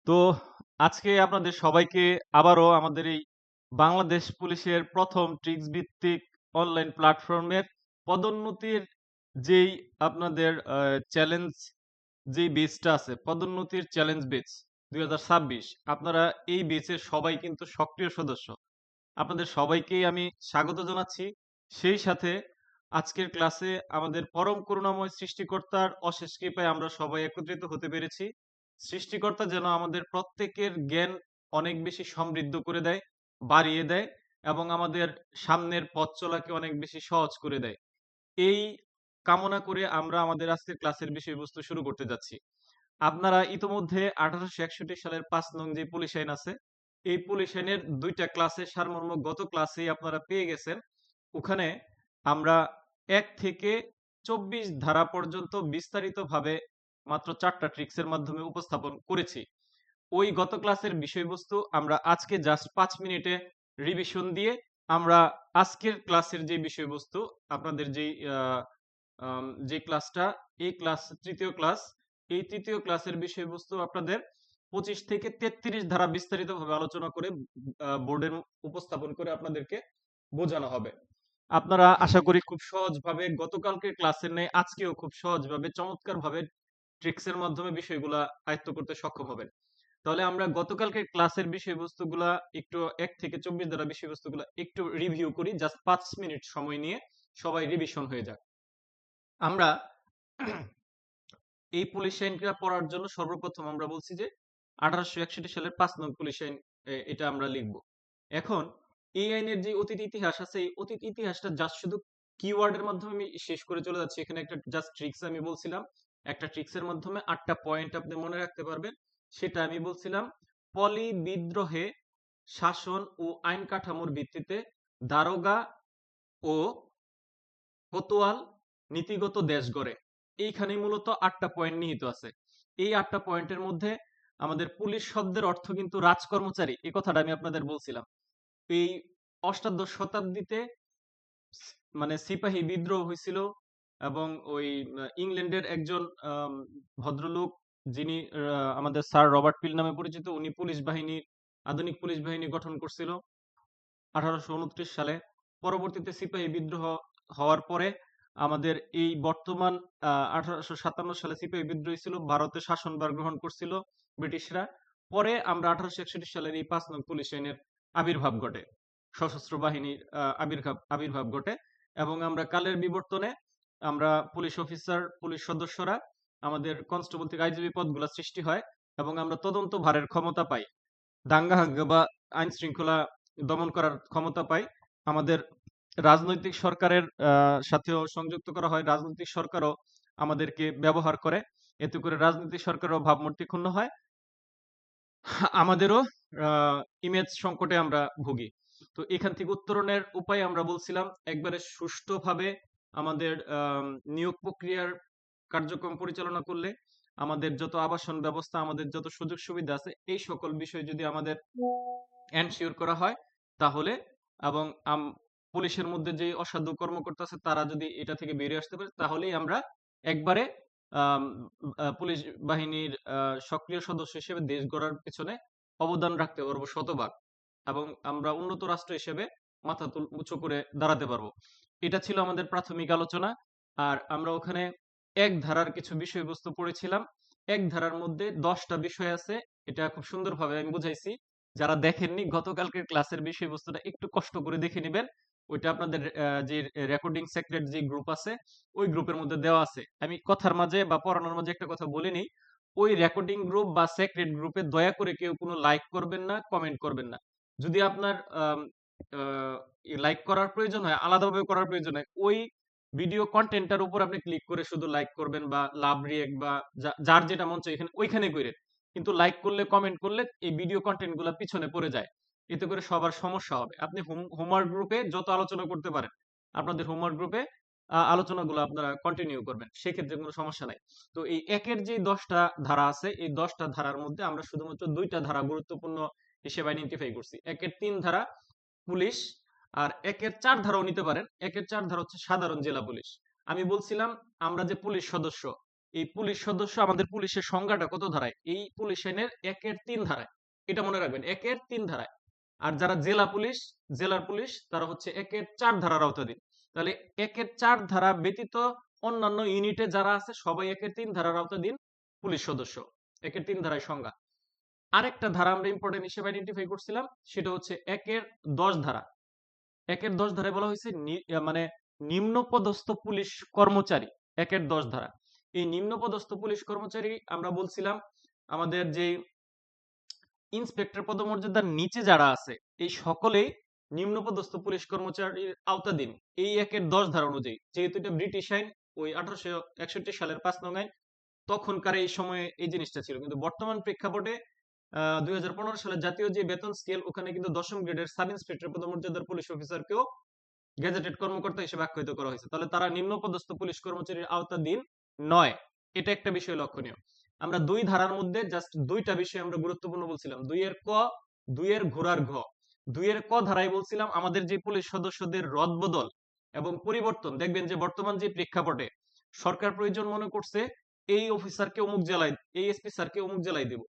তো আজকে আপনাদের সবাইকে আবারও আমাদের এই বাংলাদেশ পুলিশের প্রথম ট্রিক্স ভিত্তিক অনলাইন প্ল্যাটফর্মের পদোন্নতির যেই আপনাদের চ্যালেঞ্জ যেই বেচটা আছে পদোন্নতির চ্যালেঞ্জ বেচ 2026 আপনারা এই বেচের সবাই কিন্তু সক্রিয় সদস্য। আপনাদের সবাইকেই আমি স্বাগত জানাচ্ছি। সেই সাথে আজকের ক্লাসে আমাদের পরম করুণাময় সৃষ্টিকর্তার অশেষ কৃপায় আমরা সবাই একত্রিত হতে পেরেছি। সৃষ্টিকর্তা যেন আমাদের প্রত্যেকের জ্ঞান অনেক বেশি সমৃদ্ধ করে দেয়, বাড়িয়ে দেয় এবং আমাদের সামনের পথ চলাকে অনেক বেশি সহজ করে দেয়। এই কামনা করে আমরা আমাদের আজকের ক্লাসের বিষয়বস্তু শুরু করতে যাচ্ছি। আপনারা ইতোমধ্যে 1861 সালের 5 নং যে পুলিশ আইন আছে, এই পুলিশ আইনের 2টা ক্লাসের সারমর্ম গত ক্লাসেই আপনারা পেয়ে গেছেন। ওখানে আমরা 1 থেকে 24 ধারা পর্যন্ত বিস্তারিতভাবে মাত্র 4টা ট্রিক্সের মাধ্যমে উপস্থাপন করেছি। ওই গত ক্লাসের বিষয়বস্তু আমরা আজকে জাস্ট 5 মিনিটে রিভিশন দিয়ে আমরা আজকের ক্লাসের যে বিষয়বস্তু আপনাদের যেই যে ক্লাসটা এই ক্লাস তৃতীয় ক্লাস এই তৃতীয় ক্লাসের বিষয়বস্তু আপনাদের 25 থেকে 33 ধারা বিস্তারিতভাবে আলোচনা করে বোর্ডের উপস্থাপন করে আপনাদেরকে বোঝানো হবে। আপনারা আশা করি খুব সহজভাবে গতকালকের ক্লাসের ন্যায় আজকেও খুব সহজভাবে চমৎকারভাবে ট্রিক্সের মাধ্যমে বিষয়গুলা আয়ত্ত করতে সক্ষম হবেন। তাহলে আমরা গতকালকের ক্লাসের বিষয়বস্তুগুলা একটু 1 থেকে 24 ধারা বিষয়বস্তুগুলা একটু রিভিউ করি জাস্ট 5 মিনিট সময় নিয়ে সবাই রিভিশন হয়ে যাক। আমরা এই পুলিশ আইনটা পড়ার জন্য সর্বপ্রথম আমরা বলছি যে 1861 সালের 5 নং পুলিশ আইন এটা আমরা লিখব। এখন এই আইনের যে অতীত ইতিহাস আছে এই অতীত ইতিহাসটা জাস্ট শুধু কিওয়ার্ডের মাধ্যমে আমি শেষ করে চলে যাচ্ছি। এখানে একটা জাস্ট ট্রিক্স আমি বলছিলাম। একটা ট্রিক্সের মাধ্যমে 8টা পয়েন্ট আপনি মনে রাখতে পারবেন। সেটা আমি বলছিলাম পলি বিদ্রোহে শাসন ও আইন কাঠামোর ভিত্তিতে দারোগা ও কোতোয়াল নীতিগত দেশ গড়ে। এইখানেই মূলত 8টা পয়েন্ট নিহিত আছে। এই 8টা পয়েন্টের মধ্যে আমাদের পুলিশ শব্দের অর্থ কিন্তু রাজকর্মচারী। এই কথাটা আমি আপনাদের বলছিলাম। এই অষ্টাদশ শতাব্দীতে মানে সিপাহী বিদ্রোহ হয়েছিল এবং ওই ইংল্যান্ডের একজন ভদ্রলোক যিনি আমাদের স্যার রবার্ট পিল নামে পরিচিত উনি পুলিশ বাহিনী আধুনিক পুলিশ বাহিনী গঠন করছিল 1829 সালে। পরবর্তীতে সিপাহী বিদ্রোহ হওয়ার পরে আমাদের এই বর্তমান 1857 সালে সিপাহী বিদ্রোহ ছিল, ভারতে শাসনভার গ্রহণ করছিল ব্রিটিশরা। পরে আমরা 1861 সালের এই 5 নং পুলিশ আইনের আবির্ভাব ঘটে, সশস্ত্র বাহিনীর আবির্ভাব ঘটে এবং আমরা কালের বিবর্তনে আমরা পুলিশ অফিসার পুলিশ সদস্যরা আমাদের কনস্টেবল থেকে আইজিপি পদগুলা সৃষ্টি হয় এবং আমরা তদন্ত ভারের ক্ষমতা পাই, দাঙ্গা হাঙ্গা বা আইন শৃঙ্খলা দমন করার ক্ষমতা পাই। আমাদের রাজনৈতিক সরকারের সাথেও সংযুক্ত করা হয়। রাজনৈতিক সরকারও আমাদেরকে ব্যবহার করে। এতে করে রাজনৈতিক সরকারের ভাবমূর্তি ক্ষুণ্ণ হয়। আমাদেরও ইমেজ সংকটে আমরা ভুগি। তো এখান থেকে উত্তরণের উপায় আমরা বলছিলাম একবারে সুষ্ঠুভাবে আমাদের নিয়োগ প্রক্রিয়ার কার্যক্রম পরিচালনা করলে আমাদের যত আবাসন ব্যবস্থা আমাদের যত সুযোগ সুবিধা আছে এই সকল বিষয় যদি আমাদের এনশিওর করা হয় তাহলে এবং পুলিশের মধ্যে যে অসাধু কর্মকর্তা আছে তারা যদি এটা থেকে বেরিয়ে আসতে পারে তাহলেই আমরা একবারে আম, পুলিশ বাহিনীর সক্রিয় সদস্য হিসেবে দেশ গড়ার পেছনে অবদান রাখতে পারবো শতভাগ এবং আমরা উন্নত রাষ্ট্র হিসেবে মাথা উঁচু করে দাঁড়াতে পারবো। এটা ছিল আমাদের প্রাথমিক আলোচনা। আর আমরা ওখানে এক ধারার কিছু বিষয়বস্তু পড়েছিলাম। এক ধারার মধ্যে 10টা বিষয় আছে। এটা খুব সুন্দরভাবে আমি বুঝাইছি। যারা দেখেননি গতকালকের ক্লাসের বিষয়বস্তুটা একটু কষ্ট করে দেখে নেবেন। ওইটা আপনাদের যে রেকর্ডিং সেক্রেট যে গ্রুপ আছে ওই গ্রুপের মধ্যে দেওয়া আছে। আমি কথার মাঝে বা পড়ানোর মাঝে একটা কথা বলে নিই, ওই রেকর্ডিং গ্রুপ বা সেক্রেট গ্রুপে দয়া করে কেউ কোনো লাইক করবেন না, কমেন্ট করবেন না। যদি আপনার লাইক করার প্রয়োজন হয়, আলাদাভাবে করার প্রয়োজন হয়, ওই ভিডিও কন্টেন্টটার উপর আপনি ক্লিক করে শুধু লাইক করবেন বা লাভ রিয়েক্ট বা যার যেটা মন চায় এখানে ওইখানে করেন। কিন্তু লাইক করলে কমেন্ট করলে এই ভিডিও কন্টেন্ট গুলা পিছনে পড়ে যায়। এতে করে সবার সমস্যা হবে। আপনি হোমওয়ার্ক গ্রুপে যত আলোচনা করতে পারেন আপনাদের হোমওয়ার্ক গ্রুপে আলোচনাগুলো আপনারা কন্টিনিউ করবেন, সেক্ষেত্রে কোনো সমস্যা নাই। তো এই একের যে 10টা ধারা আছে এই 10টা ধারার মধ্যে আমরা শুধুমাত্র 2টা ধারা গুরুত্বপূর্ণ হিসেবে আইডেন্টিফাই করছি। একের 3 ধারা পুলিশ আর একের 4 ধারাও নিতে পারেন। একের 4 ধারা হচ্ছে সাধারণ জেলা পুলিশ। আমি বলছিলাম আমরা যে পুলিশ সদস্য এই পুলিশ সদস্য আমাদের পুলিশের সংজ্ঞাটা কত ধারায়, এই পুলিশ আইনের 1-3 ধারায়, এটা মনে রাখবেন 1-3 ধারায়। আর যারা জেলা পুলিশ, জেলার পুলিশ তারা হচ্ছে 1-4 ধারার আওতাধীন। তাহলে 1-4 ধারা ব্যতীত অন্যান্য ইউনিটে যারা আছে সবাই 1-3 ধারার আওতাধীন পুলিশ সদস্য। 1-3 ধারায় সংজ্ঞা। আরেকটা ধারা আমরা ইম্পর্টেন্ট হিসেবে আইডেন্টিফাই করছিলাম, সেটা হচ্ছে 1-10 ধারা। 1-10 ধারায় বলা হয়েছে মানে নিম্নপদস্থ পুলিশ কর্মচারী। 1-10 ধারা, এই নিম্নপদস্থ পুলিশ কর্মচারী আমরা বলছিলাম আমাদের যে ইন্সপেক্টর পদমর্যাদার নিচে যারা আছে এই সকলেই নিম্নপদস্থ পুলিশ কর্মচারীর আওতাধীন এই 1-10 ধারা অনুযায়ী। যেহেতু এটা ব্রিটিশ আইন, ওই 1861 সালের 5 নং আইন, তখনকার এই সময়ে এই জিনিসটা ছিল। কিন্তু বর্তমান প্রেক্ষাপটে 2015 সালের জাতীয় যে বেতন স্কেল, ওখানে কিন্তু 10ম গ্রেডের সাব ইন্সপেক্টর পদমর্যাদার পুলিশ অফিসারকেও গেজেটেড কর্মকর্তা হিসেবে আখ্যায়িত করা হয়েছে। তাহলে তারা নিম্নপদস্থ পুলিশ কর্মচারীর আওতাধীন নয়, এটা একটা বিষয় লক্ষণীয়। আমরা 2 ধারার মধ্যে জাস্ট 2টা বিষয় আমরা গুরুত্বপূর্ণ বলছিলাম, 2-এর ক, 2-এর ঘোড়ার ঘ। 2-এর ক ধারায় বলছিলাম আমাদের যে পুলিশ সদস্যদের রদবদল এবং পরিবর্তন, দেখবেন যে বর্তমান যে প্রেক্ষাপটে সরকার প্রয়োজন মনে করছে এই অফিসারকে অমুক জেলায়, এই এসপি স্যারকে অমুক জেলায় দেব,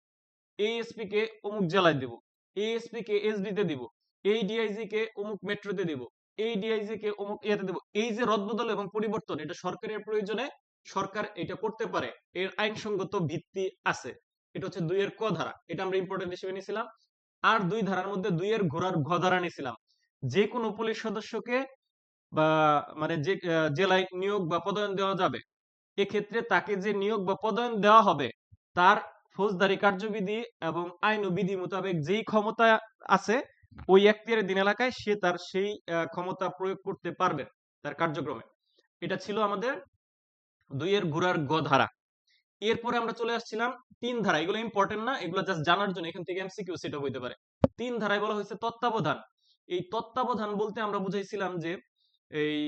এই এসপি কে অমুক জেলায় দেব, এই এসপি কে এসডি তে দিব, এই ডিআইজি কে অমুক মেট্রোতে দেব, এই ডিআইজি কে অমুক ইয়েতে দেব। এই যে রদবদল এবং পরিবর্তন, এটা সরকারের প্রয়োজনে সরকার এটা করতে পারে, এর আইনসঙ্গত ভিত্তি আছে। এটা হচ্ছে 2-এর ক ধারা, এটা আমরা ইম্পর্টেন্ট হিসেবে নিয়েছিলাম। আর 2 ধারার মধ্যে 2-এর ঘোড়ার ঘ ধারা নিয়েছিলাম। যে কোনো পুলিশ সদস্যকে বা মানে যে জেলায় নিয়োগ বা পদায়ন দেওয়া যাবে, এক্ষেত্রে তাকে যে নিয়োগ বা পদায়ন দেওয়া হবে তার ফৌজদারি কার্যবিধি এবং আইন ও বিধি মোতাবেক যেই ক্ষমতা আছে ওই এখতিয়ারের এলাকায় সে তার সেই ক্ষমতা প্রয়োগ করতে পারবে তার কার্যক্রমে। এটা ছিল আমাদের 2-এর ঘোড়ার গ ধারা। এরপরে আমরা চলে আসছিলাম 3 ধারা। এগুলো ইম্পর্টেন্ট না, এগুলো জাস্ট জানার জন্য, এখান থেকে এমসিকিউ সেট হইতে পারে। 3 ধারায় বলা হয়েছে তত্ত্বাবধান। এই তত্ত্বাবধান বলতে আমরা বুঝাইছিলাম যে এই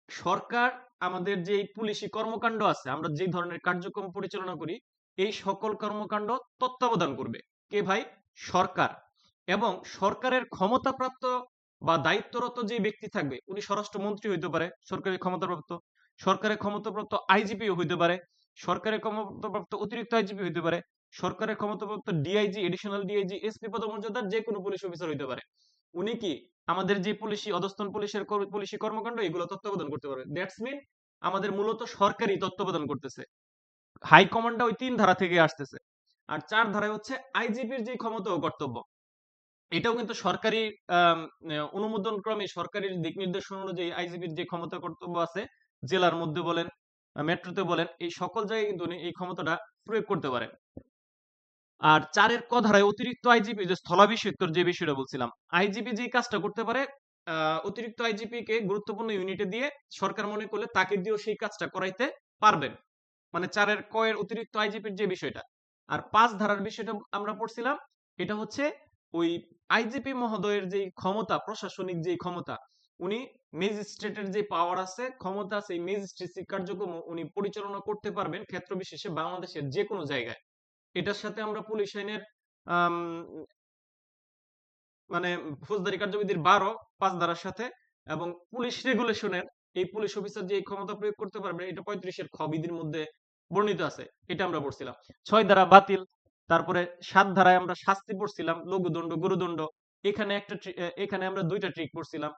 সরকার আমাদের যে পুলিশি কর্মকাণ্ড আছে, আমরা যে ধরনের কার্যক্রম পরিচালনা করি, এই সকল কর্মকাণ্ড তত্ত্বাবধান করবে কে ভাই? সরকার। এবং সরকারের ক্ষমতাপ্রাপ্ত বা দায়িত্বরত যে ব্যক্তি থাকবে উনি স্বরাষ্ট্রমন্ত্রী হইতে পারে, সরকারের ক্ষমতাপ্রাপ্ত, সরকারের ক্ষমতাপ্রাপ্ত আইজিপি হইতে পারে, সরকারের ক্ষমতাপ্রাপ্ত অতিরিক্ত আইজিপি হইতে পারে, সরকারের ক্ষমতাপ্রাপ্ত ডিআইজি, এডিশনাল ডিআইজি, এসপি পদমর্যাদার যে কোনো পুলিশ অফিসার হইতে পারে। উনি কি আমাদের যে পুলিশি অধস্তন পুলিশের পুলিশি কর্মকাণ্ড এগুলো তত্ত্বাবধান করতে পারবে। দ্যাটস মিন আমাদের মূলত সরকারি তত্ত্বাবধান করতেছে। হাই কমান্ডটা ওই 3 ধারা থেকে আসতেছে। আর 4 ধারায় হচ্ছে আইজিপির যে ক্ষমতা ও কর্তব্য, এটাও কিন্তু সরকারি অনুমোদন ক্রমে সরকারি দিক নির্দেশনা অনুযায়ী আইজিপির যে ক্ষমতা কর্তব্য আছে, জেলার মধ্যে বলেন মেট্রোতে বলেন, এই সকল জায়গায় কিন্তু উনি এই ক্ষমতাটা প্রয়োগ করতে পারেন। আর 4-এর ক ধারায় অতিরিক্ত আইজিপি, যে স্থলাভিষিক্তর যে বিষয়টা বলছিলাম, আইজিপি যে কাজটা করতে পারে, অতিরিক্ত আইজিপি কে গুরুত্বপূর্ণ ইউনিটে দিয়ে সরকার মনে করলে তাকে দিয়েও সেই কাজটা করাইতে পারবেন। মানে 4-এর ক এর অতিরিক্ত আইজিপির যে বিষয়টা। আর 5 ধারার বিষয়টা আমরা পড়ছিলাম, এটা হচ্ছে ওই আইজিপি মহোদয়ের যে ক্ষমতা, প্রশাসনিক যে ক্ষমতা, উনি ম্যাজিস্ট্রেটের যে পাওয়ার আছে, ক্ষমতা আছে, এই ম্যাজিস্ট্রেসি কার্যক্রম উনি পরিচালনা করতে পারবেন ক্ষেত্র বিশেষে বাংলাদেশের যে কোনো জায়গায়। এটার সাথে আমরা পুলিশ আইনের আম, মানে ফৌজদারি কার্যবিধির 5 ধারার সাথে এবং পুলিশ রেগুলেশনের এই পুলিশ অফিসার যে এই ক্ষমতা প্রয়োগ করতে পারবে এটা 35-এর খ বিধির মধ্যে বর্ণিত আছে, এটা আমরা পড়ছিলাম। 6 ধারা বাতিল। তারপরে 7 ধারায় আমরা শাস্তি পড়ছিলাম, লঘুদণ্ড, গুরুদণ্ড। এখানে এখানে আমরা 2টা ট্রিক পড়ছিলাম।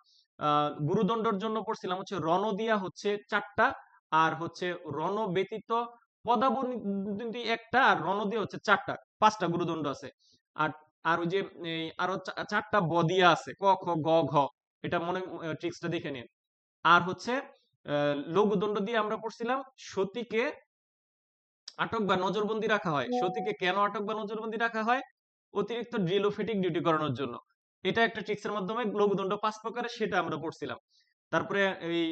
গুরুদণ্ডের জন্য পড়ছিলাম হচ্ছে রণদিয়া হচ্ছে 4টা, আর হচ্ছে রণ ব্যতীত পদাবলী একটা, আর রণদিয়া হচ্ছে 4টা, 5টা গুরুদণ্ড আছে। আর আর ওই যে আরো 4টা বদিয়া আছে, ক খ গ ঘ, এটা মনে ট্রিক্সটা দেখে নিন। আর হচ্ছে লঘুদণ্ড দিয়ে আমরা পড়ছিলাম সতীকে আটক বা নজরবন্দি রাখা হয়। সতীকে কেন আটক বা নজরবন্দি রাখা হয়? অতিরিক্ত ড্রিল ও ফিটিং ডিউটি করানোর জন্য। এটা একটা ট্রিক্সের মাধ্যমে লঘুদণ্ড 5 প্রকারের, সেটা আমরা পড়ছিলাম। তারপরে এই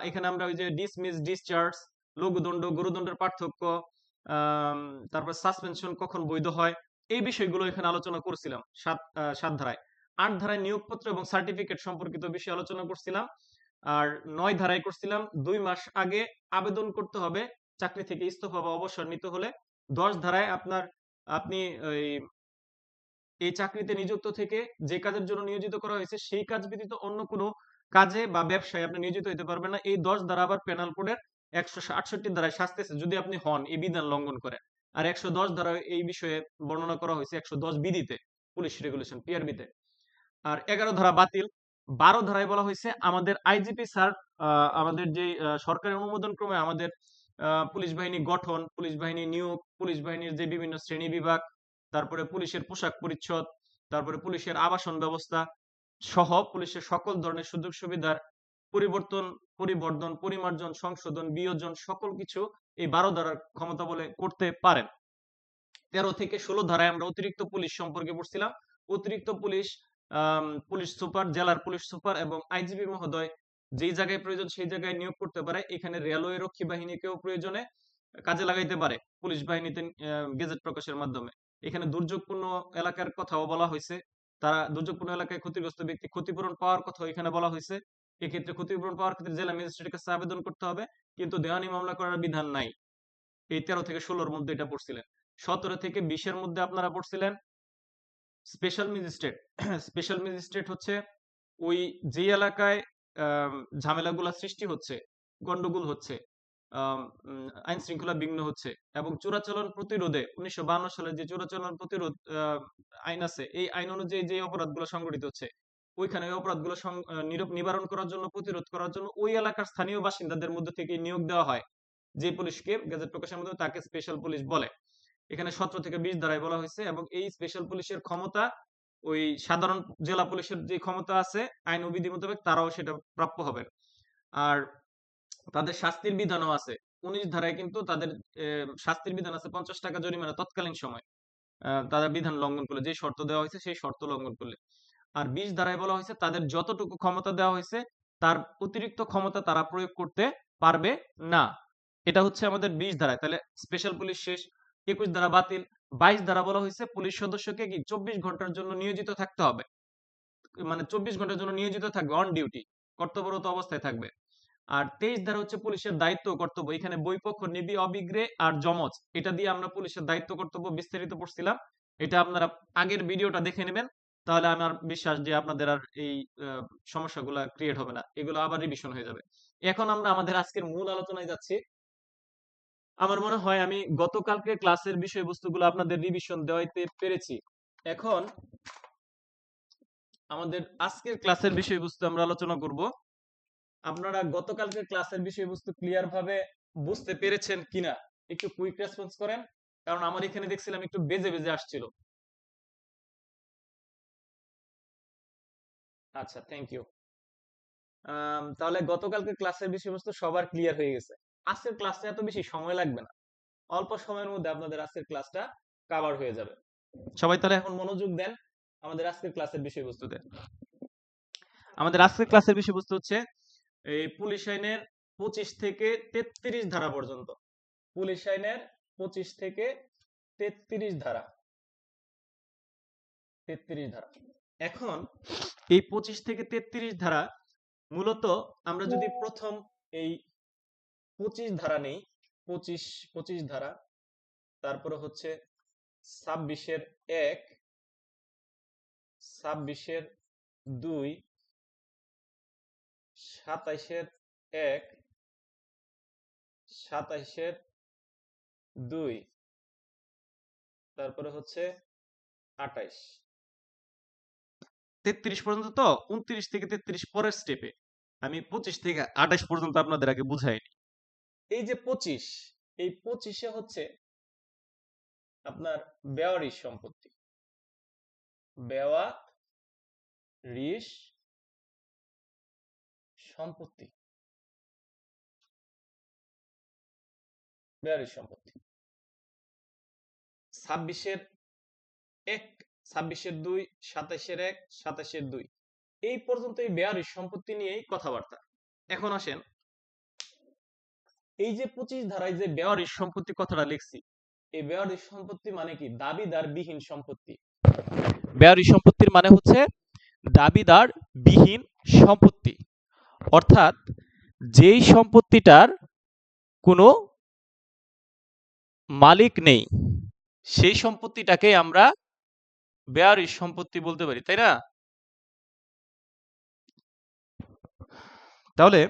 এখানে আমরা ওই যে ডিসমিস, ডিসচার্জ, লঘুদণ্ড, গুরুদণ্ডের পার্থক্য, তারপর সাসপেনশন কখন বৈধ হয়, এই বিষয়গুলো এখানে আলোচনা করছিলাম 7 ধারায়। 8 ধারায় নিয়োগপত্র এবং সার্টিফিকেট সম্পর্কিত বিষয়ে আলোচনা করছিলাম। আর 9 ধারায় করছিলাম 2 মাস আগে আবেদন করতে হবে চাকরি থেকে ইস্তফা বা অবসর নিতে হলে। 10 ধারায় আপনি এই চাকরিতে নিযুক্ত থেকে যে কাজের জন্য নিয়োজিত করা হয়েছে সেই কাজ ব্যতীত অন্য কোনো কাজে বা ব্যবসায় আপনি নিয়োজিত হতে পারবেন না। এই 10 ধারা আবার পেনাল কোডের 168 ধারায় শাস্তি আছে যদি আপনি হন এই বিধান লঙ্ঘন করেন। আর 110 ধারায় এই বিষয়ে বর্ণনা করা হয়েছে 110 বিধিতে, পুলিশ রেগুলেশন পিআরবিতে। আর 11 ধারা বাতিল। 12 ধারায় বলা হয়েছে আমাদের আইজিপি স্যার আমাদের যে সরকারের অনুমোদন ক্রমে আমাদের পুলিশ বাহিনী গঠন, পুলিশ বাহিনী নিয়োগ, পুলিশ বাহিনীর যে বিভিন্ন শ্রেণী বিভাগ, তারপরে পুলিশের পোশাক পরিচ্ছদ, তারপরে পুলিশের আবাসন ব্যবস্থা সহ পুলিশের সকল ধরনের সুযোগ সুবিধার পরিবর্ধন, পরিমার্জন, সংশোধন, বিয়োজন সকল কিছু এই 12 ধারার ক্ষমতা বলে করতে পারেন। 13 থেকে 16 ধারায় আমরা অতিরিক্ত পুলিশ সম্পর্কে পড়ছিলাম। অতিরিক্ত পুলিশ পুলিশ সুপার, জেলার পুলিশ সুপার এবং আইজিপি মহোদয় যেই জায়গায় প্রয়োজন সেই জায়গায় নিয়োগ করতে পারে। এখানে রেলওয়ে রক্ষী বাহিনীকেও প্রয়োজনে কাজে লাগাইতে পারে পুলিশ বাহিনীতে গেজেট প্রকাশের মাধ্যমে। এখানে দুর্যোগপূর্ণ এলাকার কথাও বলা হয়েছে, তারা দুর্যোগপূর্ণ এলাকায় ক্ষতিগ্রস্ত ব্যক্তি ক্ষতিপূরণ পাওয়ার কথাও এখানে বলা হয়েছে। এক্ষেত্রে ক্ষতিপূরণ পাওয়ার ক্ষেত্রে জেলা ম্যাজিস্ট্রেটের কাছে আবেদন করতে হবে, কিন্তু দেওয়ানি মামলা করার বিধান নাই। এই 13 থেকে 16 মধ্যে এটা পড়ছিলেন। 17 থেকে 20 মধ্যে আপনারা পড়ছিলেন স্পেশাল ম্যাজিস্ট্রেট। স্পেশাল ম্যাজিস্ট্রেট হচ্ছে ওই যে এলাকায় ঝামেলাগুলা সৃষ্টি হচ্ছে, গন্ডগোল হচ্ছে, আইন শৃঙ্খলা বিঘ্ন হচ্ছে এবং চোরাচালান প্রতিরোধে 1952 সালে যে চোরাচালান প্রতিরোধ আইন আছে, এই আইন অনুযায়ী যে অপরাধগুলো সংঘটিত হচ্ছে ওইখানে ওই অপরাধগুলো নিবারণ করার জন্য, প্রতিরোধ করার জন্য ওই এলাকার স্থানীয় বাসিন্দাদের মধ্যে থেকে নিয়োগ দেওয়া হয় যে পুলিশকে গেজেট প্রকাশের মধ্যে, তাকে স্পেশাল পুলিশ বলে। এখানে 17 থেকে 20 ধারায় বলা হয়েছে এবং এই স্পেশাল পুলিশের ক্ষমতা ওই সাধারণ জেলা পুলিশের যে ক্ষমতা আছে আইন ও বিধি মোতাবেক তারাও সেটা প্রাপ্য হবেন। আর তাদের শাস্তির বিধানও আছে। 19 ধারায় কিন্তু তাদের শাস্তির বিধান আছে 50 টাকা জরিমানা তৎকালীন সময় তাদের বিধান লঙ্ঘন করলে, যে শর্ত দেওয়া হয়েছে সেই শর্ত লঙ্ঘন করলে। আর 20 ধারায় বলা হয়েছে তাদের যতটুকু ক্ষমতা দেওয়া হয়েছে তার অতিরিক্ত ক্ষমতা তারা প্রয়োগ করতে পারবে না। এটা হচ্ছে আমাদের 20 ধারায়। তাহলে স্পেশাল পুলিশ শেষ। 21 ধারা বাতিল। 22 ধারা বলা হয়েছে পুলিশ সদস্যকে কি 24 ঘন্টার জন্য নিয়োজিত থাকতে হবে, মানে 24 ঘন্টার জন্য নিয়োজিত থাকবে, অন ডিউটি, কর্তব্যরত অবস্থায় থাকবে। আর 23 ধারা হচ্ছে পুলিশের দায়িত্ব কর্তব্য। এখানে বইপক্ষ, নিবি, অবিগ্রে আর জমজ, এটা দিয়ে আমরা পুলিশের দায়িত্ব কর্তব্য বিস্তারিত পড়ছিলাম। এটা আপনারা আগের ভিডিওটা দেখে নেবেন, তাহলে আমার বিশ্বাস যে আপনাদের আর এই সমস্যাগুলো ক্রিয়েট হবে না, এগুলো আবার রিভিশন হয়ে যাবে। এখন আমরা আমাদের আজকের মূল আলোচনায় যাচ্ছি। আমার মনে হয় আমি গতকালকে ক্লাসের বিষয়বস্তুগুলো আপনাদের রিভিশন দেওয়াইতে পেরেছি। এখন আমাদের আজকের ক্লাসের বিষয়বস্তু আমরা আলোচনা করব। আপনারা গতকালকের ক্লাসের বিষয়বস্তু ক্লিয়ার ভাবে বুঝতে পেরেছেন কিনা একটু কুইক রেসপন্স করেন, কারণ আমার এখানে দেখছিলাম একটু বেজে বেজে আসছিল। আচ্ছা, থ্যাংক ইউ। তাহলে গতকালকে ক্লাসের বিষয়বস্তু সবার ক্লিয়ার হয়ে গেছে। আজকের ক্লাসটা এত বেশি সময় লাগবে না, অল্প সময়ের মধ্যে আপনাদের আজকের ক্লাসটা কভার হয়ে যাবে। সবাই তাহলে এখন মনোযোগ দেন আমাদের আজকের ক্লাসের বিষয়বস্তুতে। আমাদের আজকের ক্লাসের বিষয়বস্তু হচ্ছে এই পুলিশ আইনের 25 থেকে 33 ধারা পর্যন্ত। পুলিশ আইনের 25 থেকে 33 ধারা। 33 ধারা। এখন এই 25 থেকে 33 ধারা মূলত আমরা যদি প্রথম এই 25 ধারা নেই, 25 ধারা, তারপরে হচ্ছে 26-এর 1, 26-এর 2, 27-এর 1, 27-এর 2, তারপরে হচ্ছে 28, 33 পর্যন্ত। তো 29 থেকে 33 পরের স্টেপে, আমি 25 থেকে 28 পর্যন্ত আপনাদের আগে বুঝাইনি। এই যে 25, এই 25-এ হচ্ছে আপনার বেওয়ারিশ সম্পত্তি, বেওয়ারিশ সম্পত্তি, বেওয়ারিশ সম্পত্তি। 26-এর 1, 26-এর 2, 27-এর 1, 27-এর 2 এই পর্যন্ত এই বেওয়ারিশ সম্পত্তি নিয়েই কথাবার্তা। এখন আসেন এই যে 25 ধারায় যে বেওয়ারিশ সম্পত্তি কথাটা লিখছি, এই বেওয়ারিশ সম্পত্তি মানে কি? দাবিদার বিহীন সম্পত্তি। বেওয়ারিশ সম্পত্তির মানে হচ্ছে দাবিদার বিহীন সম্পত্তি, অর্থাৎ যেই সম্পত্তিটার কোনো মালিক নেই সেই সম্পত্তিটাকে আমরা বেওয়ারিশ সম্পত্তি বলতে পারি, তাই না? তাহলে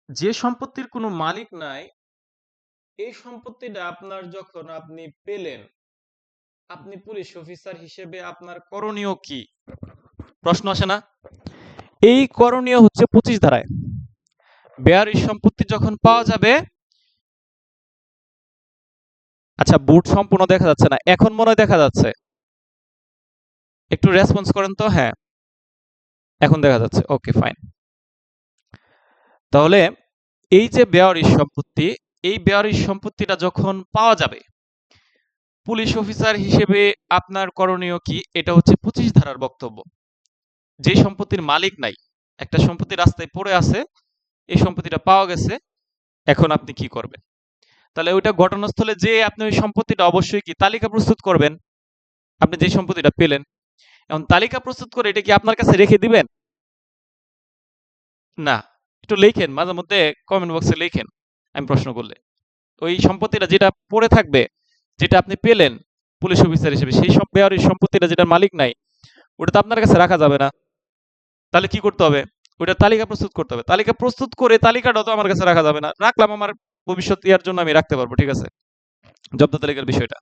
যে সম্পত্তির কোনো মালিক নাই, এই সম্পত্তিটা আপনার যখন আপনি পেলেন, আপনি পুলিশ অফিসার হিসেবে আপনার করণীয় কি? প্রশ্ন আসে না? এই করণীয় হচ্ছে 25 ধারায়। বেয়ারিশ সম্পত্তি যখন পাওয়া যাবে, আচ্ছা বুট সম্পূর্ণ দেখা যাচ্ছে না, এখন মনে হয় দেখা যাচ্ছে। একটু রেসপন্স করেন তো। হ্যাঁ, এখন দেখা যাচ্ছে। ওকে, ফাইন। তাহলে এই যে বেয়ারিশ সম্পত্তি, এই বেয়ারিশ সম্পত্তিটা যখন পাওয়া যাবে, পুলিশ অফিসার হিসেবে আপনার করণীয় কি? এটা হচ্ছে 25 ধারার বক্তব্য। যে সম্পত্তির মালিক নাই, একটা সম্পত্তি রাস্তায় পড়ে আছে, এই সম্পত্তিটা পাওয়া গেছে, এখন আপনি কি করবেন? তাহলে ওইটা ঘটনাস্থলে যে আপনি ওই সম্পত্তিটা অবশ্যই কি তালিকা প্রস্তুত করবেন, আপনি যে সম্পত্তিটা পেলেন। এখন তালিকা প্রস্তুত করে এটা কি আপনার কাছে রেখে দিবেন? না, একটু লেখেন, মাঝে মধ্যে কমেন্ট বক্সে লেখেন আমি প্রশ্ন করলে। ওই সম্পত্তিটা যেটা পড়ে থাকবে, যেটা আপনি পেলেন পুলিশ অফিসার হিসেবে, সেই সব বেয়ারিশ সম্পত্তিটা যেটা মালিক নাই, ওটা তো আপনার কাছে রাখা যাবে না। তাহলে কি করতে হবে? ওইটা তালিকা প্রস্তুত করতে হবে। তালিকা প্রস্তুত করে তালিকাটাও তো আমার কাছে রাখা যাবে না, রাখলাম আমার ভবিষ্যৎ ইয়ার জন্য আমি রাখতে পারবো, ঠিক আছে, জব্দ তালিকার বিষয়টা।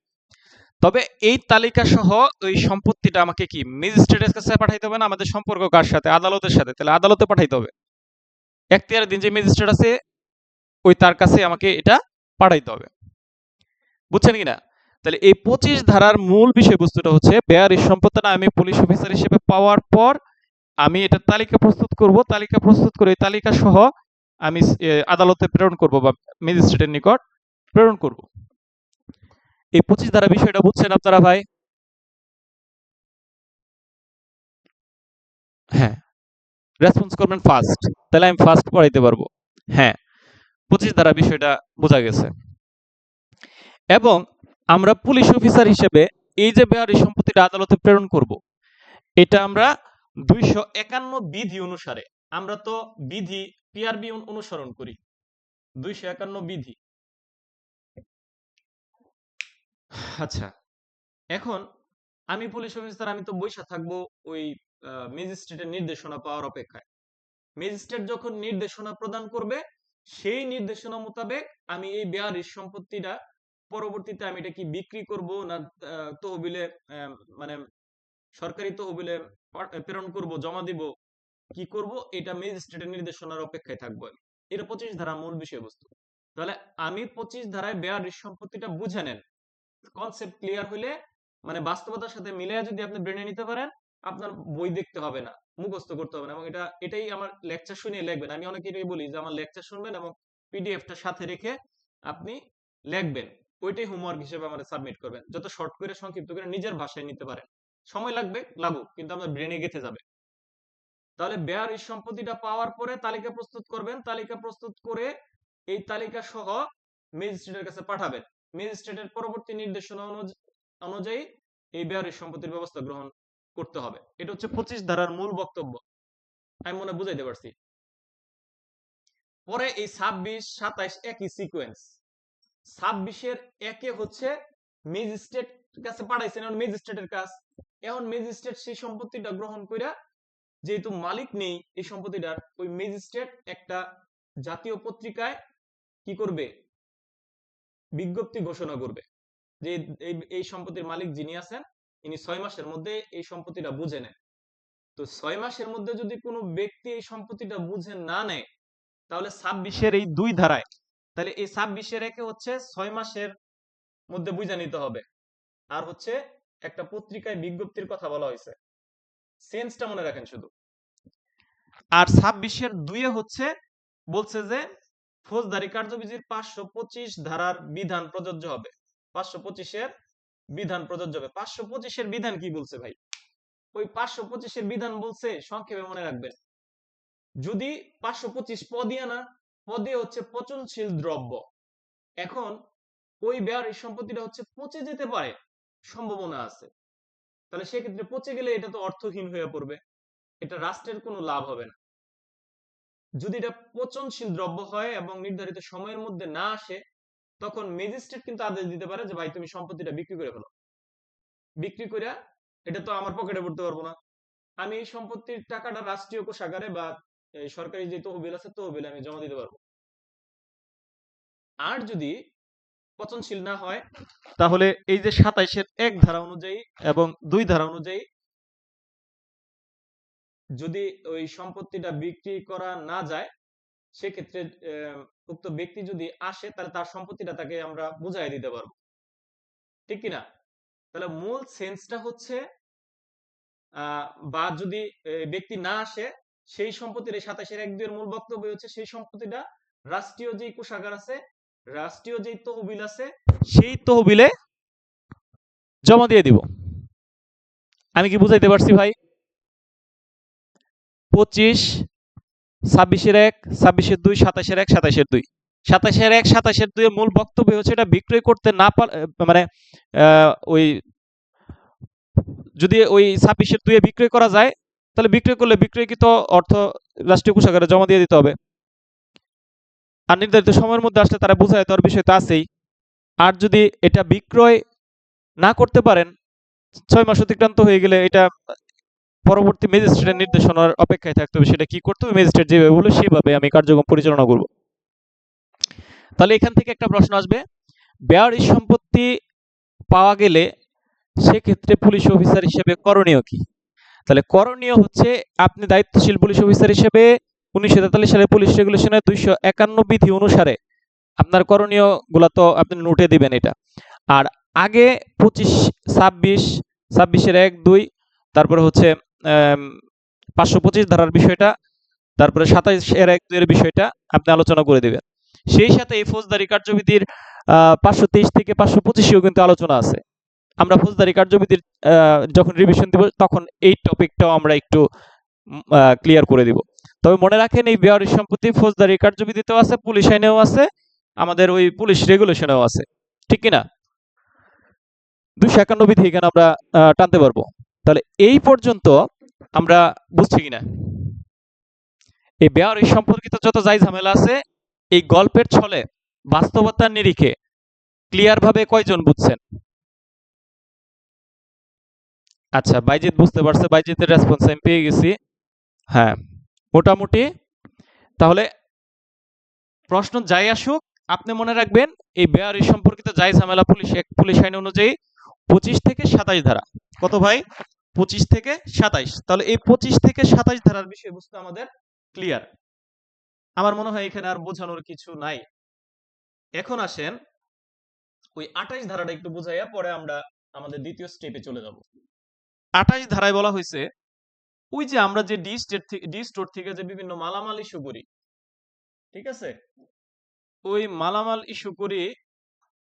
তবে এই তালিকা সহ ওই সম্পত্তিটা আমাকে কি ম্যাজিস্ট্রেটের কাছে পাঠাইতে হবে না? আমাদের সম্পর্ক কার সাথে? আদালতের সাথে। তাহলে আদালতে পাঠাইতে হবে। এখতিয়ারের দিন যে ম্যাজিস্ট্রেট আছে, ওই তার কাছে আমাকে এটা পাঠাইতে হবে। বুঝছেন কিনা? তাহলে এই 25 ধারার মূল বিষয়বস্তুটা হচ্ছে বেয়ারিশ সম্পত্তিটা আমি পুলিশ অফিসার হিসেবে পাওয়ার পর আমি এটা তালিকা প্রস্তুত করব, তালিকা প্রস্তুত করে এই তালিকা সহ আমি আদালতে প্রেরণ করব বা ম্যাজিস্ট্রেটের নিকট প্রেরণ করব। এই 25 ধারা বিষয়টা বুঝছেন আপনারা ভাই? হ্যাঁ, রেসপন্স করবেন ফার্স্ট, তাহলে আমি ফার্স্ট পড়াইতে পারবো। হ্যাঁ, 25 ধারা বিষয়টা বোঝা গেছে। এবং আমরা পুলিশ অফিসার হিসেবে এই যে বেয়ারি সম্পত্তিটা আদালতে প্রেরণ করব, এটা আমরা 251 বিধি অনুসারে, আমরা তো বিধি পিআরবি অনুসরণ করি, 251 বিধি। আচ্ছা, এখন আমি পুলিশ অফিসার, আমি তো বইসা থাকবো ওই ম্যাজিস্ট্রেটের নির্দেশনা পাওয়ার অপেক্ষায়। ম্যাজিস্ট্রেট যখন নির্দেশনা প্রদান করবে, সেই নির্দেশনা মোতাবেক আমি এই বেয়ারিশ সম্পত্তিটা পরবর্তীতে আমি এটা কি বিক্রি করব না তহবিলে, মানে সরকারি তহবিলে প্রেরণ করব, জমা দিব, কি করব, এটা ম্যাজিস্ট্রেটের নির্দেশনার অপেক্ষায় থাকবো আমি। এটা 25 ধারা মূল বিষয়বস্তু। তাহলে আমি 25 ধারায় বেয়ারিশ সম্পত্তিটা বুঝে নেন, কনসেপ্ট ক্লিয়ার হলে, মানে বাস্তবতার সাথে মিলে যদি আপনি ব্রেনে নিতে পারেন, আপনার বই দেখতে হবে না, মুখস্থ করতে হবে না, এবং এটাই আমার লেকচার শুনে লিখবেন। আমি অনেকেই বলি যে আমার লেকচার শুনবেন এবং পিডিএফটা সাথে রেখে আপনি লিখবেন, ওইটাই হোমওয়ার্ক হিসেবে আমাদের সাবমিট করবেন। যত শর্ট করে সংক্ষিপ্ত করে নিজের ভাষায় নিতে পারেন, সময় লাগবে লাগুক, কিন্তু আপনার ব্রেনে গেঁথে যাবে। তাহলে বেয়ারিশ সম্পত্তিটা পাওয়ার পরে তালিকা প্রস্তুত করবেন, তালিকা প্রস্তুত করে এই তালিকা সহ ম্যাজিস্ট্রেটের কাছে পাঠাবেন। ম্যাজিস্ট্রেটের পরবর্তী নির্দেশনা অনুযায়ী এই বেয়ারিশ সম্পত্তির ব্যবস্থা গ্রহণ করতে হবে। এটা হচ্ছে 25 ধারার মূল বক্তব্য। আমি মনে বুঝাইতে পারছি। পরে এই 26, 27 একই সিকোয়েন্স। 26-এর একে হচ্ছে ম্যাজিস্ট্রেট কাছে পাঠাইছেন, এখন ম্যাজিস্ট্রেটের কাজ। এখন ম্যাজিস্ট্রেট সেই সম্পত্তিটা গ্রহণ কইরা, যেহেতু মালিক নেই এই সম্পত্তিটার, ওই ম্যাজিস্ট্রেট একটা জাতীয় পত্রিকায় কি করবে, বিজ্ঞপ্তি ঘোষণা করবে যে এই সম্পত্তির মালিক যিনি আছেন, ইনি 6 মাসের মধ্যে এই সম্পত্তিটা বুঝে নেন। তো 6 মাসের মধ্যে যদি কোনো ব্যক্তি এই সম্পত্তিটা বুঝে না নেয়, তাহলে 26-এর এই 2 ধারায়, তাহলে এই 26-এর একে হচ্ছে 6 মাসের মধ্যে বুঝে নিতে হবে, আর হচ্ছে একটা পত্রিকায় বিজ্ঞপ্তির কথা বলা হয়েছে, সেন্সটা মনে রাখেন শুধু। আর 26-এর 2-এ হচ্ছে বলছে যে ফৌজদারি কার্যবিধির 525 ধারার বিধান প্রযোজ্য হবে। 525-এর বিধান প্রযোজ্য হবে। 525-এর বিধান কি বলছে ভাই? ওই 525-এর বিধান বলছে, সংক্ষেপে মনে রাখবেন, যদি 525 পদিয়া না, পদিয়া হচ্ছে পচনশীল দ্রব্য। এখন ওই বেয়ারিশ সম্পত্তিটা হচ্ছে পচে যেতে পারে, সম্ভাবনা আছে। তাহলে সেক্ষেত্রে পচে গেলে এটা তো অর্থহীন হয়ে পড়বে, এটা রাষ্ট্রের কোনো লাভ হবে না। যদি এটা পচনশীল দ্রব্য হয় এবং নির্ধারিত সময়ের মধ্যে না আসে, তখন ম্যাজিস্ট্রেট কিন্তু আদেশ দিতে পারে যে ভাই তুমি সম্পত্তিটা বিক্রি করে ফেলো। বিক্রি করে এটা তো আমার পকেটে পড়তে পারবো না, আমি এই সম্পত্তির টাকাটা রাষ্ট্রীয় কোষাগারে বা সরকারি যে তহবিল আছে তহবিলে আমি জমা দিতে পারবো। আর যদি পচনশীল না হয় তাহলে এই যে 27-এর 1 ধারা অনুযায়ী এবং 2 ধারা অনুযায়ী যদি ওই সম্পত্তিটা বিক্রি করা না যায় সেক্ষেত্রে উক্ত ব্যক্তি যদি আসে তাহলে তার সম্পত্তিটা তাকে আমরা বুঝাই দিতে পারবো, ঠিক কিনা? তাহলে মূল সেন্সটা হচ্ছে বা যদি ব্যক্তি না আসে সেই সম্পত্তির 27-এর 1-2 এর মূল বক্তব্য হচ্ছে সেই সম্পত্তিটা রাষ্ট্রীয় যে কোষাগার আছে, রাষ্ট্রীয় যে তহবিল আছে সেই তহবিলে জমা দিয়ে দিব। আমি কি বুঝাইতে পারছি ভাই? 25, 26-এর 1, 26-এর 2, 27-এর 1, 27-এর 2, 27-এর 1, 27-এর 2 এর মূল বক্তব্য হচ্ছে এটা বিক্রয় করতে না মানে ওই যদি ওই 26-এর 2 এ বিক্রয় করা যায় তাহলে বিক্রয় করলে বিক্রয়কৃত অর্থ রাষ্ট্রীয় কোষাগারে জমা দিয়ে দিতে হবে। আর নির্ধারিত সময়ের মধ্যে আসলে তারা বুঝায় দেওয়ার বিষয় তো আছেই। আর যদি এটা বিক্রয় না করতে পারেন 6 মাস অতিক্রান্ত হয়ে গেলে এটা পরবর্তী ম্যাজিস্ট্রেটের নির্দেশনার অপেক্ষায় থাকতে হবে। সেটা কি করতে হবে? ম্যাজিস্ট্রেট যেভাবে বলবে সেভাবে আমি কার্যক্রম পরিচালনা করব। তাহলে এখান থেকে একটা প্রশ্ন আসবে, বেয়ারি সম্পত্তি পাওয়া গেলে সেক্ষেত্রে পুলিশ অফিসার হিসেবে করণীয় কি? তাহলে করণীয় হচ্ছে আপনি দায়িত্বশীল পুলিশ অফিসার হিসেবে 1943 সালের পুলিশ রেগুলেশনের 251 বিধি অনুসারে আপনার করণীয় গুলা তো আপনি নোটে দিবেন এটা। আর আগে 25, 26, 26-এর 1, 2, তারপরে হচ্ছে 525 ধারার বিষয়টা, তারপরে 27-এর 1, 2 এর বিষয়টা আপনি আলোচনা করে দিবেন। সেই সাথে এই ফৌজদারি কার্যবিধির 523 থেকে 525-এও কিন্তু আলোচনা আছে। আমরা ফৌজদারি কার্যবিধির যখন রিভিশন দিব তখন এই টপিকটাও আমরা একটু ক্লিয়ার করে দিব। তবে মনে রাখেন এই বেয়ারি সম্পত্তি ফৌজদারি কার্যবিধিতেও আছে, পুলিশ আইনেও আছে, আমাদের ওই পুলিশ রেগুলেশনেও আছে, ঠিক কিনা? 251 বিধি এখানে আমরা টানতে পারবো। তাহলে এই পর্যন্ত আমরা বুঝছি কিনা এই বেয়ারি সম্পর্কিত যত যাই ঝামেলা আছে এই গল্পের ছলে বাস্তবতার নিরিখে ক্লিয়ার ভাবে কয়জন বুঝছেন? আচ্ছা, বাইজিৎ বুঝতে পারছে, বাইজিতের রেসপন্স আমি পেয়ে গেছি। হ্যাঁ, মোটামুটি। তাহলে প্রশ্ন যাই আসুক আপনি মনে রাখবেন এই বেয়ারি সম্পর্কিত যাই ঝামেলা পুলিশ আইন অনুযায়ী 25 থেকে 27 ধারা। কত ভাই? 25 থেকে 27। তাহলে এই 25 থেকে 27 ধারার বিষয়বস্তু আমাদের ক্লিয়ার। আমার মনে হয় এখানে আর বোঝানোর কিছু নাই। এখন আসেন ওই 28 ধারাটা একটু বুঝাইয়া পরে আমরা আমাদের দ্বিতীয় স্টেপে চলে যাব। 28 ধারায় বলা হয়েছে ওই যে আমরা যে ডি স্টোর থেকে যে বিভিন্ন মালামাল ইস্যু করি, ঠিক আছে? ওই মালামাল ইস্যু করি,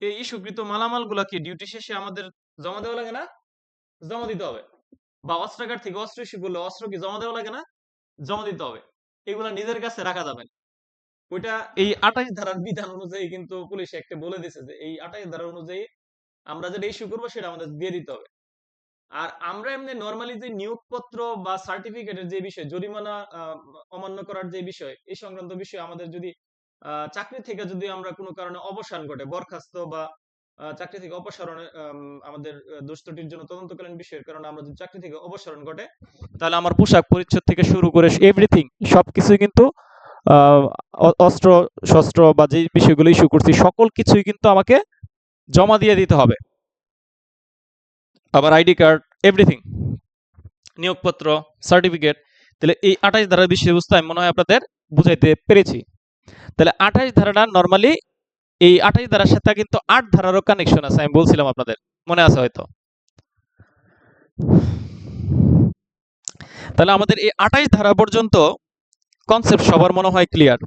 এই ইস্যুকৃত মালামাল গুলা কি ডিউটি শেষে আমাদের জমা দেওয়া লাগে না? জমা দিতে হবে। বা অস্ত্রাগার থেকে অস্ত্র ইস্যু করলে অস্ত্র কি জমা দেওয়া লাগে না? জমা দিতে হবে। এগুলা নিজের কাছে রাখা যাবে না। ওইটা এই 28 ধারার বিধান অনুযায়ী কিন্তু পুলিশ একটা বলে দিছে যে এই 28 ধারা অনুযায়ী আমরা যেটা ইস্যু করবো সেটা আমাদের দিয়ে দিতে হবে। আর আমরা এমনি নরমালি যে নিয়োগপত্র বা সার্টিফিকেটের যে বিষয়, জরিমানা অমান্য করার যে বিষয়, এই সংক্রান্ত বিষয় আমাদের যদি চাকরি থেকে যদি আমরা কোনো কারণে অবসান ঘটে, বরখাস্ত বা চাকরি থেকে অপসারণে আমাদের দোষ ত্রুটির জন্য তদন্তকালীন বিষয়ের কারণে আমরা যদি চাকরি থেকে অপসারণ ঘটে তাহলে আমার পোশাক পরিচ্ছদ থেকে শুরু করে এভরিথিং সবকিছুই কিন্তু অস্ত্র শস্ত্র বা যে বিষয়গুলো ইস্যু করছি সকল কিছুই কিন্তু আমাকে জমা দিয়ে দিতে হবে। আবার আইডি কার্ড, এভরিথিং, নিয়োগপত্র, সার্টিফিকেট। তাহলে এই 28 ধারার বিষয়বস্তু আমি মনে হয় আপনাদের বুঝাইতে পেরেছি। তাহলে 28 ধারাটা নরমালি এই 28 ধারার সাথে কিন্তু 8 ধারারও কানেকশন আছে, আমি বলছিলাম আপনাদের, মনে আছে হয়তো। তাহলে আমাদের এই 28 ধারা পর্যন্ত কনসেপ্ট সবার মনে হয় ক্লিয়ার,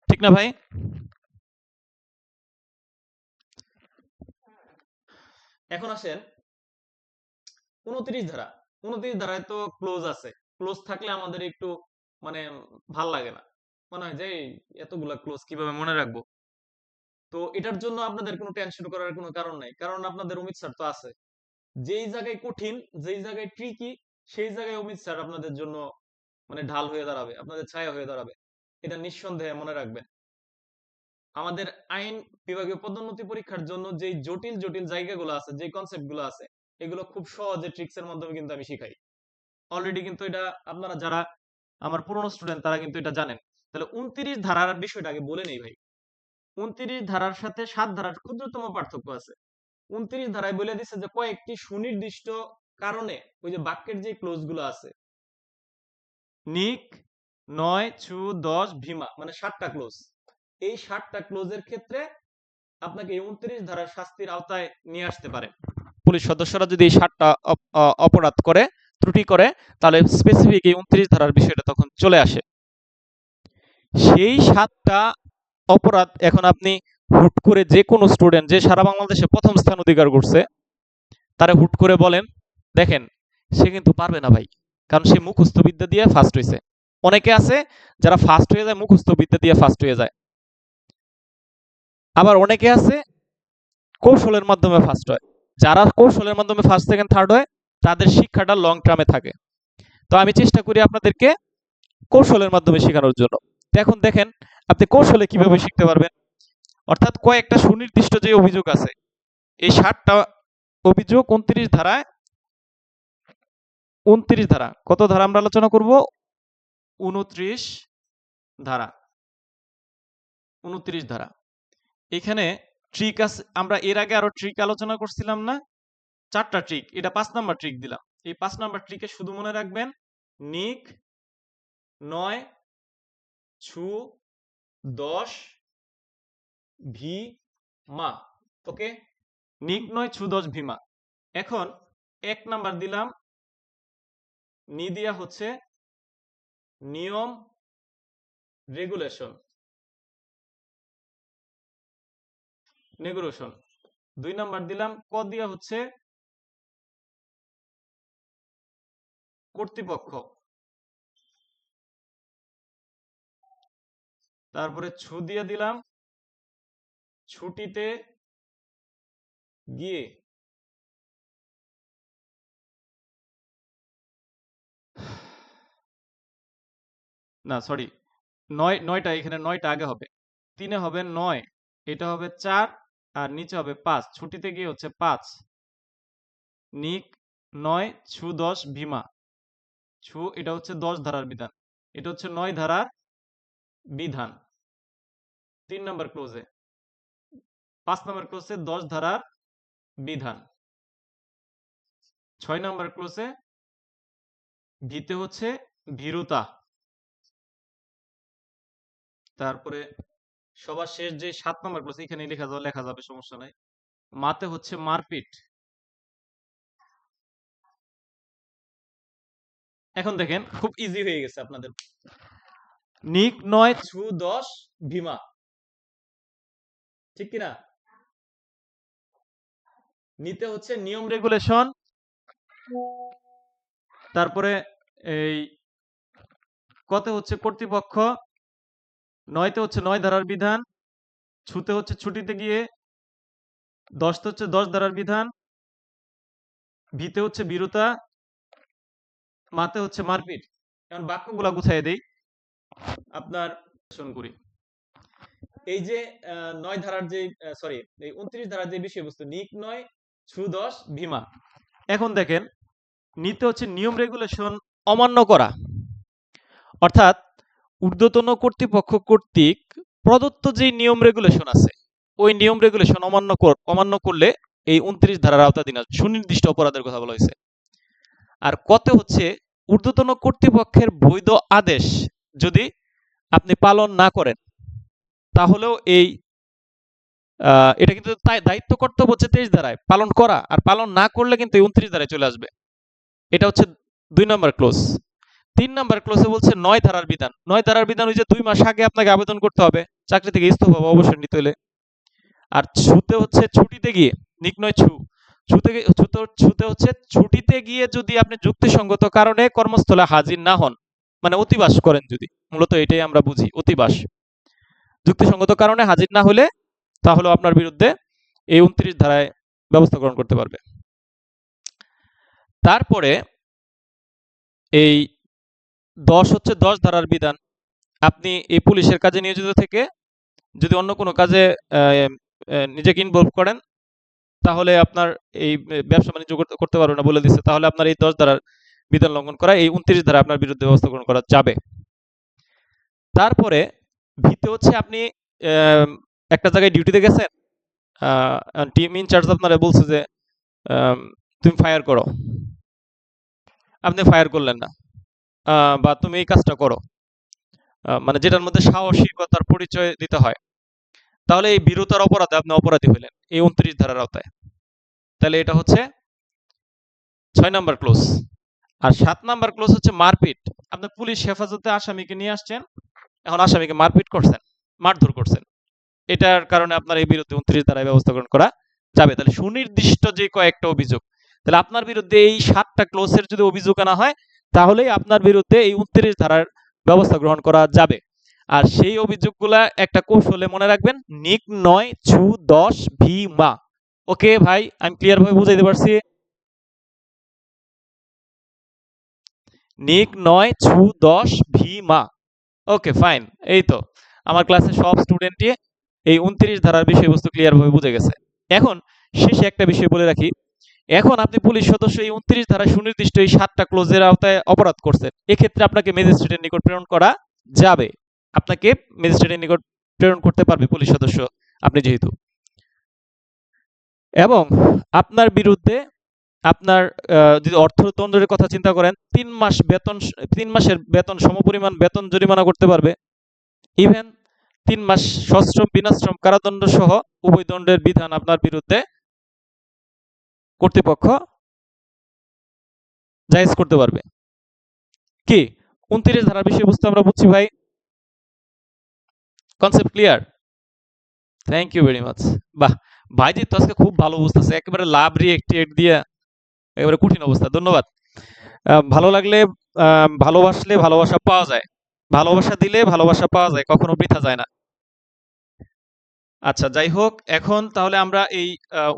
ঠিক না ভাই? এখন আসেন 29 ধারা। 29 ধারায় তো ক্লোজ আছে। ক্লোজ থাকলে আমাদের একটু মানে ভাল লাগে না, মনে হয় যে এতগুলা ক্লোজ কিভাবে মনে রাখবো। তো এটার জন্য আপনাদের কোনো টেনশন করার কোনো কারণ নাই, কারণ আপনাদের অমিত স্যার তো আছে। যেই জায়গায় কঠিন, যেই জায়গায় ট্রিকি, সেই জায়গায় অমিত স্যার আপনাদের জন্য মানে ঢাল হয়ে দাঁড়াবে, আপনাদের ছায়া হয়ে দাঁড়াবে। এটা নিঃসন্দেহে মনে রাখবেন। আমাদের আইন বিভাগীয় পদোন্নতি পরীক্ষার জন্য যেই জটিল জটিল জায়গাগুলো আছে, যে কনসেপ্ট গুলো আছে, এগুলো খুব সহজে ট্রিক্সের মাধ্যমে কিন্তু আমি শিখাই। অলরেডি কিন্তু এটা আপনারা যারা আমার পুরনো স্টুডেন্ট তারা কিন্তু এটা জানেন। তাহলে 29 ধারার বিষয়টা আগে বলে নেই ভাই। 29 ধারার সাথে 7 ধারার ক্ষুদ্রতম পার্থক্য আছে। 29 ধারায় বলে দিচ্ছে যে কয়েকটি সুনির্দিষ্ট কারণে ওই যে বাক্যের যে ক্লোজ গুলো আছে, নিক, নয়, ছু, 10, ভীমা, মানে 7টা ক্লোজ। এই 7টা ক্লোজের ক্ষেত্রে আপনাকে এই 29 ধারার শাস্তির আওতায় নিয়ে আসতে পারে পুলিশ সদস্যরা যদি এই 7টা অপরাধ করে, ত্রুটি করে, তাহলে স্পেসিফিক এই 29 ধারার বিষয়টা তখন চলে আসে। সেই 7টা অপরাধ এখন আপনি হুট করে যে কোনো স্টুডেন্ট যে সারা বাংলাদেশে প্রথম স্থান অধিকার করছে তারা হুট করে বলেন, দেখেন সে কিন্তু পারবে না ভাই, কারণ সে মুখস্থ বিদ্যা দিয়ে ফার্স্ট হয়েছে। অনেকে আছে যারা ফার্স্ট হয়ে যায় মুখস্থ বিদ্যা দিয়ে ফার্স্ট হয়ে যায়, আবার অনেকে আছে কৌশলের মাধ্যমে ফার্স্ট হয়। যারা কৌশলের মাধ্যমে ফার্স্ট সেকেন্ড থার্ড হয় তাদের শিক্ষাটা লং টার্মে থাকে। তো আমি চেষ্টা করি আপনাদেরকে কৌশলের মাধ্যমে শেখানোর জন্য। এখন দেখেন আপনি কৌশলে কিভাবে শিখতে পারবেন, অর্থাৎ কয়েকটা সুনির্দিষ্ট যে অভিযোগ আছে, এই 7টা অভিযোগ 29 ধারায়, 29 ধারা, কত ধারা আমরা আলোচনা করব? 29 ধারা, 29 ধারা। এখানে ট্রিক আছে, আমরা এর আগে আরো ট্রিক আলোচনা করছিলাম না, 4টা ট্রিক, এটা 5 নাম্বার ট্রিক দিলাম। এই 5 নাম্বার ট্রিকে শুধু মনে রাখবেন নিক, 9, ছু, 10, ভি, মা। ওকে, নিক, 9, ছু, 10, ভীমা। এখন 1 নাম্বার দিলাম, নি দিয়া হচ্ছে নিয়ম, রেগুলেশন, নেগুলেশন। 2 নাম্বার দিলাম ক দিয়া হচ্ছে কর্তৃপক্ষ। তারপরে ছু দিয়ে দিলাম ছুটিতে গিয়ে। না সরি, 9টা, এখানে 9টা আগে হবে, 3-এ হবে 9, এটা হবে 4, আর নিচে হবে 5, ছুটিতে গিয়ে হচ্ছে 5। নিক, 9, ছু, 10, ভীমা। ছু এটা হচ্ছে 10 ধারার বিধান, এটা হচ্ছে 9 ধারার বিধান 3 নম্বর ক্লোজে। 5 নম্বর ক্লোজে 10 ধারার বিধান। 6 নম্বর ক্লোজে ভিতে হচ্ছে ভীরুতা। তারপরে সবার শেষ যে 7 নম্বর ক্লোজ, এখানে লেখা যাবে, সমস্যা নাই। মাতে হচ্ছে মারপিট। এখন দেখেন খুব ইজি হয়ে গেছে আপনাদের। নিক, 9, ছু, 10, ভীমা, ঠিক কিনা? নিতে হচ্ছে নিয়ম, রেগুলেশন, তারপরে এই কতে হচ্ছে কর্তৃপক্ষ, 9তে হচ্ছে 9 ধারার বিধান, ছুতে হচ্ছে ছুটিতে গিয়ে, 10তে হচ্ছে 10 ধারার বিধান, ভিতে হচ্ছে ভীরুতা, মাতে হচ্ছে মারপিট। এখন বাক্যগুলা গুছাই দেই, আপনার শোন করি। এই যে 9 ধারার যে সরি এই 29 ধারার যে বিষয়বস্তু, নিক, 9, ছু, 10, ভীমা। এখন দেখেন নিতে হচ্ছে নিয়ম, রেগুলেশন অমান্য করা, অর্থাৎ ঊর্ধ্বতন কর্তৃপক্ষ কর্তৃক প্রদত্ত যে নিয়ম রেগুলেশন আছে ওই নিয়ম রেগুলেশন অমান্য করলে এই 29 ধারার আওতাধীন সুনির্দিষ্ট অপরাধের কথা বলা হয়েছে। আর কতে হচ্ছে ঊর্ধ্বতন কর্তৃপক্ষের বৈধ আদেশ যদি আপনি পালন না করেন তাহলেও এই এটা কিন্তু দায়িত্ব কর্তব্য হচ্ছে 23 ধারায় পালন করা, আর পালন না করলে কিন্তু 29 ধারায় চলে আসবে। এটা হচ্ছে 2 নম্বর ক্লোজ। 3 নম্বর ক্লোজে বলছে 9 ধারার বিধান। 9 ধারার বিধান ওই যে 2 মাস আগে আপনাকে আবেদন করতে হবে, চাকরি থেকে ইস্তফা বা অবসর নিতে হলে। আর ছুতে হচ্ছে ছুটিতে গিয়ে, নিক 9, ছু, ছুতে হচ্ছে ছুটিতে গিয়ে যদি আপনি যুক্তিসঙ্গত কারণে কর্মস্থলে হাজির না হন, মানে অতিবাস করেন যদি, মূলত এটাই আমরা বুঝি অতিবাস, যুক্তিসঙ্গত কারণে হাজির না হলে তাহলে আপনার বিরুদ্ধে এই 29 ধারায় ব্যবস্থা গ্রহণ করতে পারবে। তারপরে এই 10 হচ্ছে 10 ধারার বিধান। আপনি এই পুলিশের কাজে নিয়োজিত থেকে যদি অন্য কোনো কাজে নিজেকে ইনভলভ করেন তাহলে আপনার এই ব্যবসা বাণিজ্য করতে পারবে না বলে দিচ্ছে, তাহলে আপনার এই 10 ধারার বিধান লঙ্ঘন করা, এই 29 ধারা আপনার বিরুদ্ধে ব্যবস্থা গ্রহণ করা যাবে। তারপরে ভিতে হচ্ছে আপনি একটা জায়গায় ডিউটিতে গেছেন, টিম ইনচার্জ আপনারা বলছে যে তুমি ফায়ার করো, আপনি ফায়ার করলেন না, বা তুমি এই কাজটা করো, মানে যেটার মধ্যে সাহসিকতার পরিচয় দিতে হয়, তাহলে এই বিরতার অপরাধে আপনি অপরাধী হইলেন এই 29 ধারার আওতায়। তাহলে এটা হচ্ছে 6 নাম্বার ক্লোজ। আর 7 নাম্বার ক্লোজ হচ্ছে মারপিট। আপনি পুলিশ হেফাজতে আসামিকে নিয়ে আসছেন, এখন আসামিকে মারপিট করছেন, মারধর করছেন, এটার কারণে আপনার এই বিরুদ্ধে 29 ধারায় ব্যবস্থা গ্রহণ করা যাবে। তাহলে সুনির্দিষ্ট যে কয়েকটা অভিযোগ, তাহলে আপনার বিরুদ্ধে এই 7টা ক্লোজের যদি অভিযোগ আনা হয়, তাহলেই আপনার বিরুদ্ধে এই 29 ধারার ব্যবস্থা গ্রহণ করা যাবে। আর সেই অভিযোগগুলা একটা কৌশলে মনে রাখবেন, নিক 9 ছু 10 ভি মা। ওকে ভাই, আমি ক্লিয়ার ভাবে বুঝাইতে পারছি? নিক 9 ছু 10 ভি মা। Okay fine. এই তো আমার ক্লাসের সব স্টুডেন্টই এই 29 ধারার বিষয়বস্তু ক্লিয়ার ভাবে বুঝে গেছে। এখন শেষে একটা বিষয় বলে রাখি, এখন আপনি পুলিশ সদস্য এই 29 ধারায় সুনির্দিষ্ট এই 7টা ক্লোজের আওতায় অপরাধ করছেন, এক্ষেত্রে আপনাকে ম্যাজিস্ট্রেটের নিকট প্রেরণ করা যাবে। আপনাকে ম্যাজিস্ট্রেটের নিকট প্রেরণ করতে পারবে পুলিশ সদস্য আপনি যেহেতু। এবং আপনার বিরুদ্ধে আপনার যদি অর্থদণ্ডের কথা চিন্তা করেন, 3 মাসের বেতন সমপরিমাণ বেতন জরিমানা করতে পারবে। ইভেন 3 মাস সশ্রম বিনাশ্রম কারাদণ্ড সহ উভয় দণ্ডের বিধান আপনার বিরুদ্ধে কর্তৃপক্ষ জায়েজ করতে পারবে। কি 29 ধারার বিষয়বস্তু আমরা বুঝছি ভাই? Concept clear? Thank you very much. বাহ, ভাইজি তো আজকে খুব ভালো বুঝতেছে, একেবারে লাভ রিয়েক্ট দিয়ে একেবারে কঠিন অবস্থা। ধন্যবাদ। ভালো লাগলে, ভালোবাসলে ভালোবাসা পাওয়া যায়, ভালোবাসা দিলে ভালোবাসা পাওয়া যায়, কখনো বৃথা যায় না। আচ্ছা, যাই হোক, এখন তাহলে আমরা এই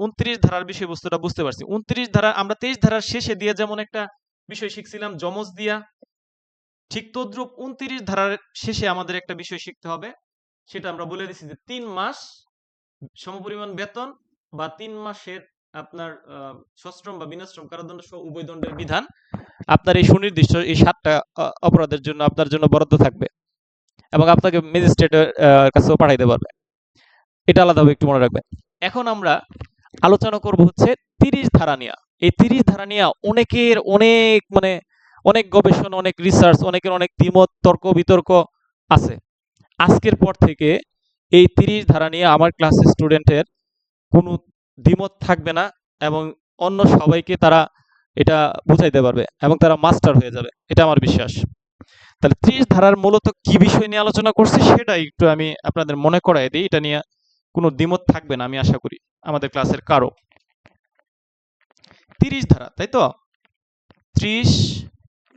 29 ধারার বিষয়বস্তুটা বুঝতে পারছি। 29 ধারা আমরা 23 ধারার শেষে দিয়ে যেমন একটা বিষয় শিখছিলাম যমজ দিয়া, ঠিক তদ্রূপ 29 ধারার শেষে আমাদের একটা বিষয় শিখতে হবে। সেটা আমরা বলে দিচ্ছি যে 3 মাস সমপরিমাণ বেতন বা 3 মাসের আপনার সশ্রম বা বিনাশ্রম কারাদণ্ড সহ উভয় দণ্ডের বিধান আপনার এই সুনির্দিষ্ট এই 7টা অপরাধের জন্য আপনার জন্য বরাদ্দ থাকবে, এবং আপনাকে ম্যাজিস্ট্রেটের কাছেও পাঠাইতে পারবে। এটা আলাদাভাবে একটু মনে রাখবেন। এখন আমরা আলোচনা করব হচ্ছে 30 ধারা নিয়ে। এই 30 ধারা নিয়ে অনেকের অনেক গবেষণা, অনেক রিসার্চ, অনেকের অনেক দ্বিমত, তর্ক বিতর্ক আছে। আজকের পর থেকে এই 30 ধারা নিয়ে আমার ক্লাসের স্টুডেন্টের কোনো দ্বিমত থাকবে না, এবং অন্য সবাইকে তারা এটা বুঝাইতে পারবে এবং তারা মাস্টার হয়ে যাবে, এটা আমার বিশ্বাস। তাহলে 30 ধারার মূলত কি বিষয় নিয়ে আলোচনা করছি সেটা একটু আমি আপনাদের মনে করাই দিই, এটা নিয়ে কোনো দ্বিমত থাকবে না আমি আশা করি আমাদের ক্লাসের কারো। 30 ধারা, তাই তো? 30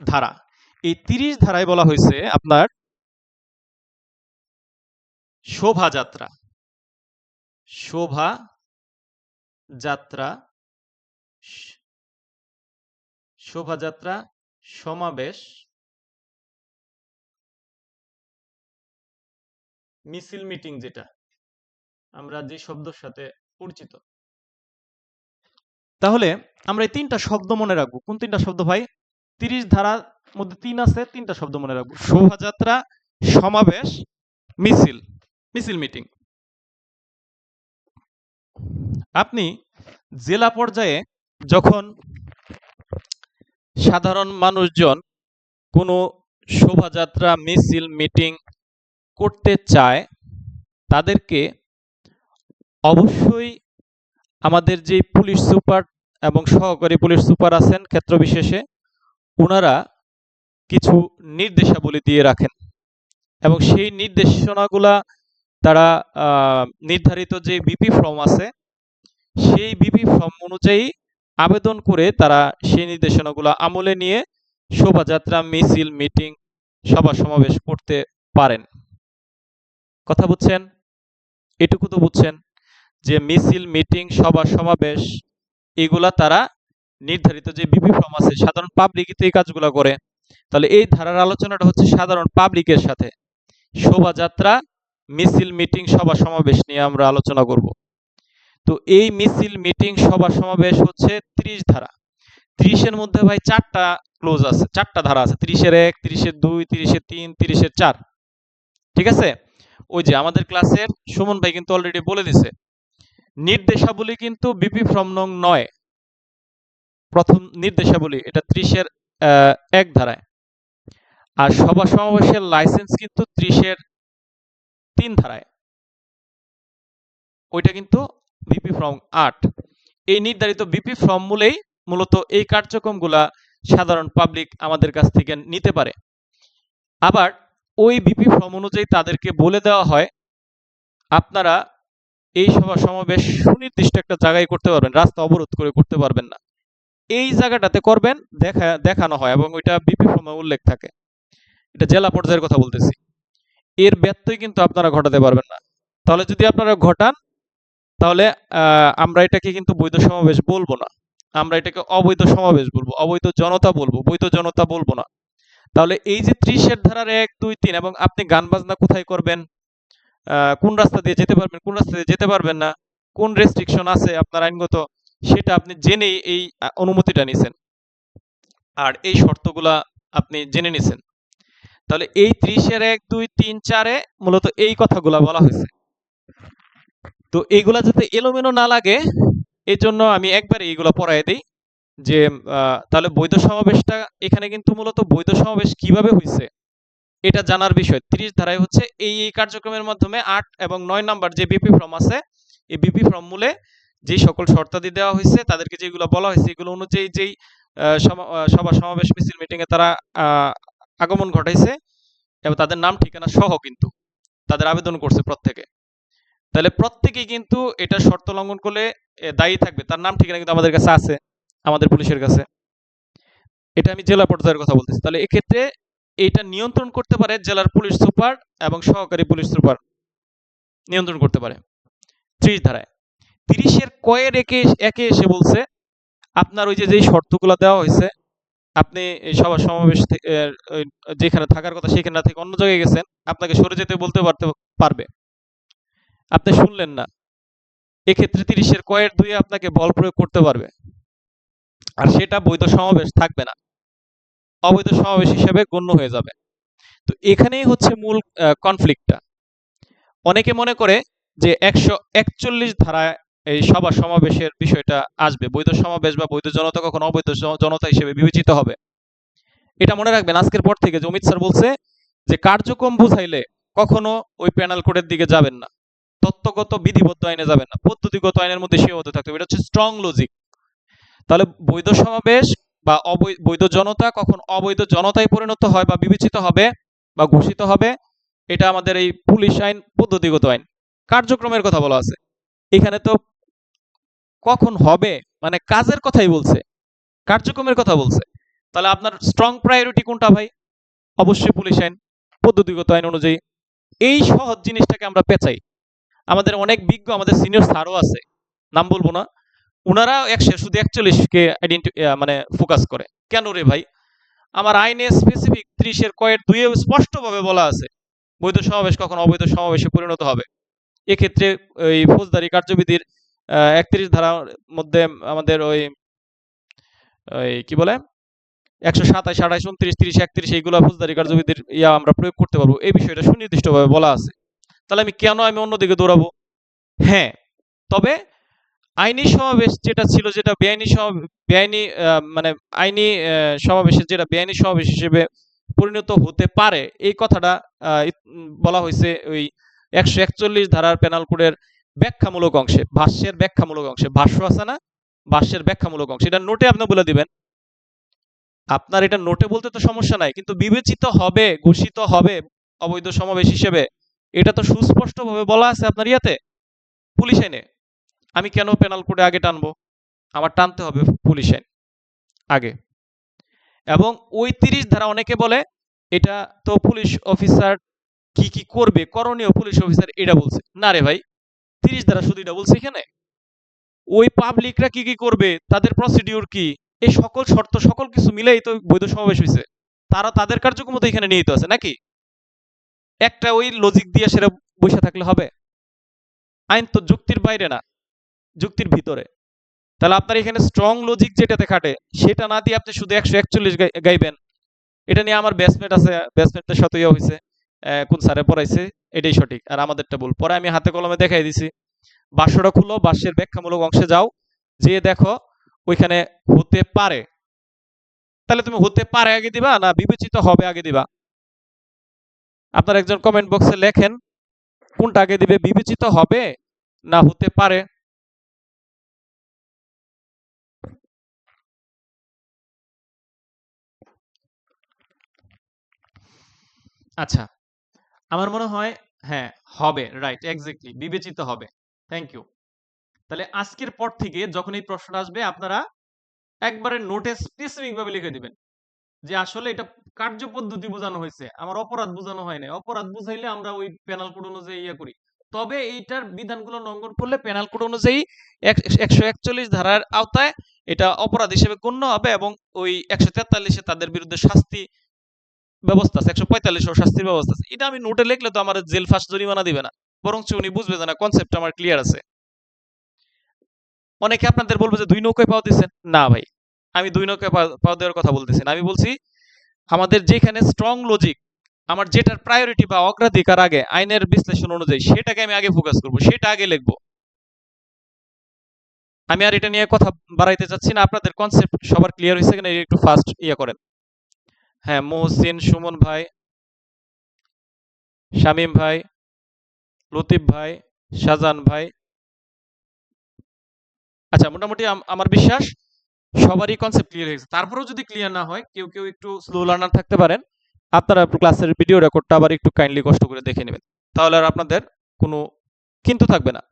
ধারা, এই 30 ধারায় বলা হয়েছে আপনার শোভাযাত্রা, শোভাযাত্রা, শোভাযাত্রা, সমাবেশ, মিছিল, মিটিং, যেটা আমরা যে শব্দের সাথে পরিচিত। তাহলে আমরা এই 3টা শব্দ মনে রাখবো। কোন 3টা শব্দ ভাই? 30 ধারার মধ্যে 3 আছে, 3টা শব্দ মনে রাখবো: শোভাযাত্রা, সমাবেশ, মিছিল, মিছিল মিটিং। আপনি জেলা পর্যায়ে যখন সাধারণ মানুষজন কোনো শোভাযাত্রা, মিছিল, মিটিং করতে চায়, তাদেরকে অবশ্যই আমাদের যে পুলিশ সুপার এবং সহকারী পুলিশ সুপার আছেন ক্ষেত্র বিশেষে, ওনারা কিছু নির্দেশাবলী দিয়ে রাখেন, এবং সেই নির্দেশনাগুলা তারা নির্ধারিত যে বিপি ফর্ম আছে, সেই বিপি ফর্ম অনুযায়ী আবেদন করে তারা সেই নির্দেশনাগুলো আমলে নিয়ে শোভাযাত্রা, মিছিল, মিটিং, সভা সমাবেশ করতে পারেন। কথা বুঝছেন? এটুকু তো বুঝছেন যে মিছিল, মিটিং, সভা সমাবেশ এগুলা তারা নির্ধারিত যে বিপি ফর্ম আছে, সাধারণ পাবলিক এই কাজগুলো করে। তাহলে এই ধারার আলোচনাটা হচ্ছে সাধারণ পাবলিকের সাথে শোভাযাত্রা, মিছিল, মিটিং, সভা সমাবেশ নিয়ে আমরা আলোচনা করব। তো এই মিছিল, মিটিং, সভা সমাবেশ হচ্ছে 30 ধারা। 30-এর মধ্যে ভাই 4টা ক্লোজ আছে, 4টা ধারা আছে: 30-এর 1, 30-এর 2, 30-এর 3, 30-এর 4। ঠিক আছে? ওই যে আমাদের ক্লাসের সুমন ভাই কিন্তু অলরেডি বলে দিছে, নির্দেশাবলী কিন্তু বিপি ফ্রম নং 9 প্রথম নির্দেশাবলী, এটা 30-এর 1 ধারায়। আর সভা সমাবেশের লাইসেন্স কিন্তু 30-এর 3 ধারায়, ওইটা কিন্তু বিপি ফ্রম 8। এই নির্ধারিত বিপি ফর্ম মূলেই মূলত এই কার্যক্রমগুলা সাধারণ পাবলিক আমাদের কাছ থেকে নিতে পারে। আবার ওই বিপি ফর্ম অনুযায়ী তাদেরকে বলে দেওয়া হয় আপনারা এই সভা সমাবেশ সুনির্দিষ্ট একটা জায়গায় করতে পারবেন, রাস্তা অবরোধ করে করতে পারবেন না, এই জায়গাটাতে করবেন দেখানো হয় এবং ওইটা বিপি ফর্মে উল্লেখ থাকে। এটা জেলা পর্যায়ের কথা বলতেছি। এর ব্যত্যয় কিন্তু আপনারা ঘটাতে পারবেন না। তাহলে যদি আপনারা ঘটান তাহলে আমরা এটাকে কিন্তু বৈধ সমাবেশ বলবো না, আমরা এটাকে অবৈধ সমাবেশ বলবো, অবৈধ জনতা বলবো, বৈধ জনতা বলবো না। তাহলে এই যে 30-এর ধারার 1, 2, 3 এবং আপনি গান বাজনা কোথায় করবেন, কোন রাস্তা দিয়ে যেতে পারবেন, কোন রাস্তা দিয়ে যেতে পারবেন না, কোন রেস্ট্রিকশন আছে আপনার আইনগত, সেটা আপনি জেনেই এই অনুমতিটা নিছেন আর এই শর্তগুলা আপনি জেনে নিছেন। তাহলে এই 30-এর 1, 2, 3, 4-এ মূলত এই কথাগুলা বলা হয়েছে। তো এইগুলা যাতে এলোমেলো না লাগে এই জন্য আমি একবারে এইগুলা পড়াই দিই যে তাহলে বৈধ সমাবেশটা এখানে কিন্তু মূলত বৈধ সমাবেশ কিভাবে হয়েছে এটা জানার বিষয়। 30 ধারায় হচ্ছে এই কার্যক্রমের মাধ্যমে 8 এবং 9 নাম্বার যে বিপি ফর্ম আছে, এই বিপি ফর্ম মূলে যে সকল শর্তাদি দেওয়া হয়েছে, তাদেরকে যেগুলো বলা হয়েছে এগুলো অনুযায়ী যেই সভা সমাবেশ মিছিল মিটিং এ তারা আগমন ঘটাইছে এবং তাদের নাম ঠিকানা সহ কিন্তু তাদের আবেদন করছে প্রত্যেকে, তাহলে প্রত্যেকেই কিন্তু এটা শর্ত লঙ্ঘন করলে দায়ী থাকবে। তার নাম ঠিকানা কিন্তু আমাদের কাছে আছে, আমাদের পুলিশের কাছে। এটা আমি জেলা পর্যায়ের কথা বলতেছি। তাহলে এক্ষেত্রে এটা নিয়ন্ত্রণ করতে পারে জেলার পুলিশ সুপার এবং সহকারী পুলিশ সুপার নিয়ন্ত্রণ করতে পারে 30 ধারায়। 30-এর কয়ের একে এসে বলছে আপনার ওই যে যেই শর্তগুলো দেওয়া হয়েছে, আপনি এই সভা সমাবেশ যেখানে থাকার কথা সেখানে থেকে অন্য জায়গায় গেছেন, আপনাকে সরে যেতে বলতে পারবে, আপনি শুনলেন না, এক্ষেত্রে 30-এর কয়ের 2-এ আপনাকে বল প্রয়োগ করতে পারবে, আর সেটা বৈধ সমাবেশ থাকবে না, অবৈধ সমাবেশ হিসেবে গণ্য হয়ে যাবে। তো এখানেই হচ্ছে মূল কনফ্লিক্টটা। অনেকে মনে করে যে 141 ধারায় এই সভা সমাবেশের বিষয়টা আসবে, বৈধ সমাবেশ বা বৈধ জনতা কখন অবৈধ জনতা হিসেবে বিবেচিত হবে। এটা মনে রাখবেন আজকের পর থেকে যে অমিত স্যার বলছে যে কার্যক্রম বুঝাইলে কখনো ওই প্যানেল কোডের দিকে যাবেন না, তত্ত্বগত বিধিবদ্ধ আইনে যাবেন না, পদ্ধতিগত আইনের মধ্যে সীমাবদ্ধ থাকতে হবে। এটা হচ্ছে স্ট্রং লজিক। তাহলে বৈধ সমাবেশ বা বৈধ জনতা কখন অবৈধ জনতায় পরিণত হয় বা বিবেচিত হবে বা ঘোষিত হবে, এটা আমাদের এই পুলিশ আইন, পদ্ধতিগত আইন, কার্যক্রমের কথা বলা আছে। এখানে তো কখন হবে মানে কাজের কথাই বলছে, কার্যক্রমের কথা বলছে। তাহলে আপনার স্ট্রং প্রায়োরিটি কোনটা ভাই? অবশ্যই পুলিশ আইন, পদ্ধতিগত আইন অনুযায়ী। এই সহজ জিনিসটাকে আমরা পেঁচাই। আমাদের অনেক বিজ্ঞ আমাদের সিনিয়র স্যারও আছে, নাম বলবো না, ওনারা শুধু 41-কে মানে ফোকাস করে। কেন রে ভাই? আমার আইনে স্পেসিফিক 30-এর কয়ের 2-এ স্পষ্টভাবে বলা আছে বৈধ সমাবেশ কখন অবৈধ সমাবেশে পরিণত হবে। এক্ষেত্রে ওই ফৌজদারি কার্যবিধির 31 ধারার মধ্যে আমাদের ওই কি বলে 127, 28, 29, 30, 31 এইগুলা ফৌজদারি কার্যবিধির আমরা প্রয়োগ করতে পারবো, এই বিষয়টা সুনির্দিষ্টভাবে বলা আছে। তাহলে আমি অন্যদিকে দৌড়াবো? হ্যাঁ, তবে আইনি সমাবেশ যেটা ছিল, যেটা বেআইনি মানে আইনি সমাবেশের যেটা বেআইনি সমাবেশ হিসেবে পরিণত হতে পারে, এই কথাটা বলা হয়েছে ওই 141 ধারার পেনাল কোডের ব্যাখ্যামূলক অংশে, ভাষ্যের ব্যাখ্যামূলক অংশে। ভাষ্য আছে না, ভাষ্যের ব্যাখ্যামূলক অংশে, এটা নোটে আপনি বলে দিবেন। আপনার এটা নোটে বলতে তো সমস্যা নাই, কিন্তু বিবেচিত হবে, ঘোষিত হবে অবৈধ সমাবেশ হিসেবে, এটা তো সুস্পষ্টভাবে বলা আছে আপনার ইয়াতে, পুলিশ আইনে। আমি কেন পেনাল কোডে আগে টানবো? আমার টানতে হবে পুলিশ আইন আগে। এবং ওই 30 ধারা অনেকে বলে এটা তো পুলিশ অফিসার কি কি করবে, করণীয় পুলিশ অফিসার এটা বলছে। না রে ভাই, 30 ধারা শুধু এটা বলছে এখানে? ওই পাবলিকরা কি কি করবে, তাদের প্রসিডিউর কি, এই সকল শর্ত সকল কিছু মিলেই তো বৈধ সমাবেশ হয়েছে। তারা তাদের কার্যক্রম তো এখানে নিহিত আছে নাকি? একটা ওই লজিক দিয়ে সেটা বসে থাকলে হবে? আইন তো যুক্তির বাইরে না, যুক্তির ভিতরে। তাহলে আপনার এখানে স্ট্রং লজিক যেটাতে খাটে সেটা না দিয়ে আপনি শুধু 141 গাইবেন। এটা নিয়ে আমার ব্যাচমেট আছে, ব্যাচমেটদের সাথে ইয়া হয়েছে, কোন স্যারে পড়াইছে এটাই সঠিক, আর আমাদেরটা ভুল। পরে আমি হাতে কলমে দেখাই দিছি, ভাষ্যটা খুলো, ভাষ্যের ব্যাখ্যামূলক অংশে যাও, যেয়ে দেখো ওইখানে হতে পারে। তাহলে তুমি হতে পারে আগে দিবা না বিবেচিত হবে আগে দিবা? আপনার একজন কমেন্ট বক্সে লেখেন কোনটা আগে দিবে, বিবেচিত হবে না হতে পারে। আচ্ছা, আমার মনে হয় হ্যাঁ হবে, রাইট, এক্স্যাক্টলি, বিবেচিত হবে। Thank you. তাহলে আজকের পর থেকে যখন এই প্রশ্নটা আসবে আপনারা একবারে নোটে স্পেসিফিক ভাবে লিখে দিবেন যে আসলে এটা কার্যপদ্ধতি বোঝানো হয়েছে, আমার অপরাধ বোঝানো হয় না। অপরাধ বুঝাইলে আমরা ওই পেনাল কোড অনুযায়ী ইয়ে করি। তবে এইটার বিধানগুলো লঙ্ঘন করলে পেনাল কোড অনুযায়ী 141 ধারার আওতায় এটা অপরাধ হিসেবে গণ্য হবে, এবং ওই 143-এ তাদের বিরুদ্ধে শাস্তি ব্যবস্থা আছে, 145-এও শাস্তির ব্যবস্থা আছে। এটা আমি নোটে লিখলে তো আমার জেল ফাঁস জরিমানা দিবে না, বরঞ্চ উনি বুঝবে যে না, কনসেপ্ট আমার ক্লিয়ার আছে। অনেকে আপনাদের বলবে যে 2 নৌকায় পাও দিচ্ছেন। না ভাই, আমি 2 নৌকায় পাও দেওয়ার কথা বলতেছি না। আমি বলছি আমাদের যেখানে স্ট্রং লজিক, আমার যেটার প্রায়োরিটি বা অগ্রাধিকার আগে আইনের বিশ্লেষণ অনুযায়ী, সেটাকে আমি আগে ফোকাস করব, সেটা আগে লিখব। আমি আর এটা নিয়ে কথা বাড়াইতে চাচ্ছি না। আপনাদের কনসেপ্ট সবার ক্লিয়ার হয়েছে কিনা একটু ফাস্ট ইয়ে করেন। হ্যাঁ, মহসিন, সুমন ভাই, শামীম ভাই, লতিফ ভাই, শাহজাহান ভাই। আচ্ছা, মোটামুটি আমার বিশ্বাস সবারই কনসেপ্ট ক্লিয়ার হয়েছে। তারপরেও যদি ক্লিয়ার না হয়, কেউ কেউ একটু স্লো লার্নার থাকতে পারেন, আপনারা ক্লাসের ভিডিও রেকর্ডটা আবার একটু কাইন্ডলি কষ্ট করে দেখে নেবেন, তাহলে আর আপনাদের কোনো কিন্তু থাকবে না।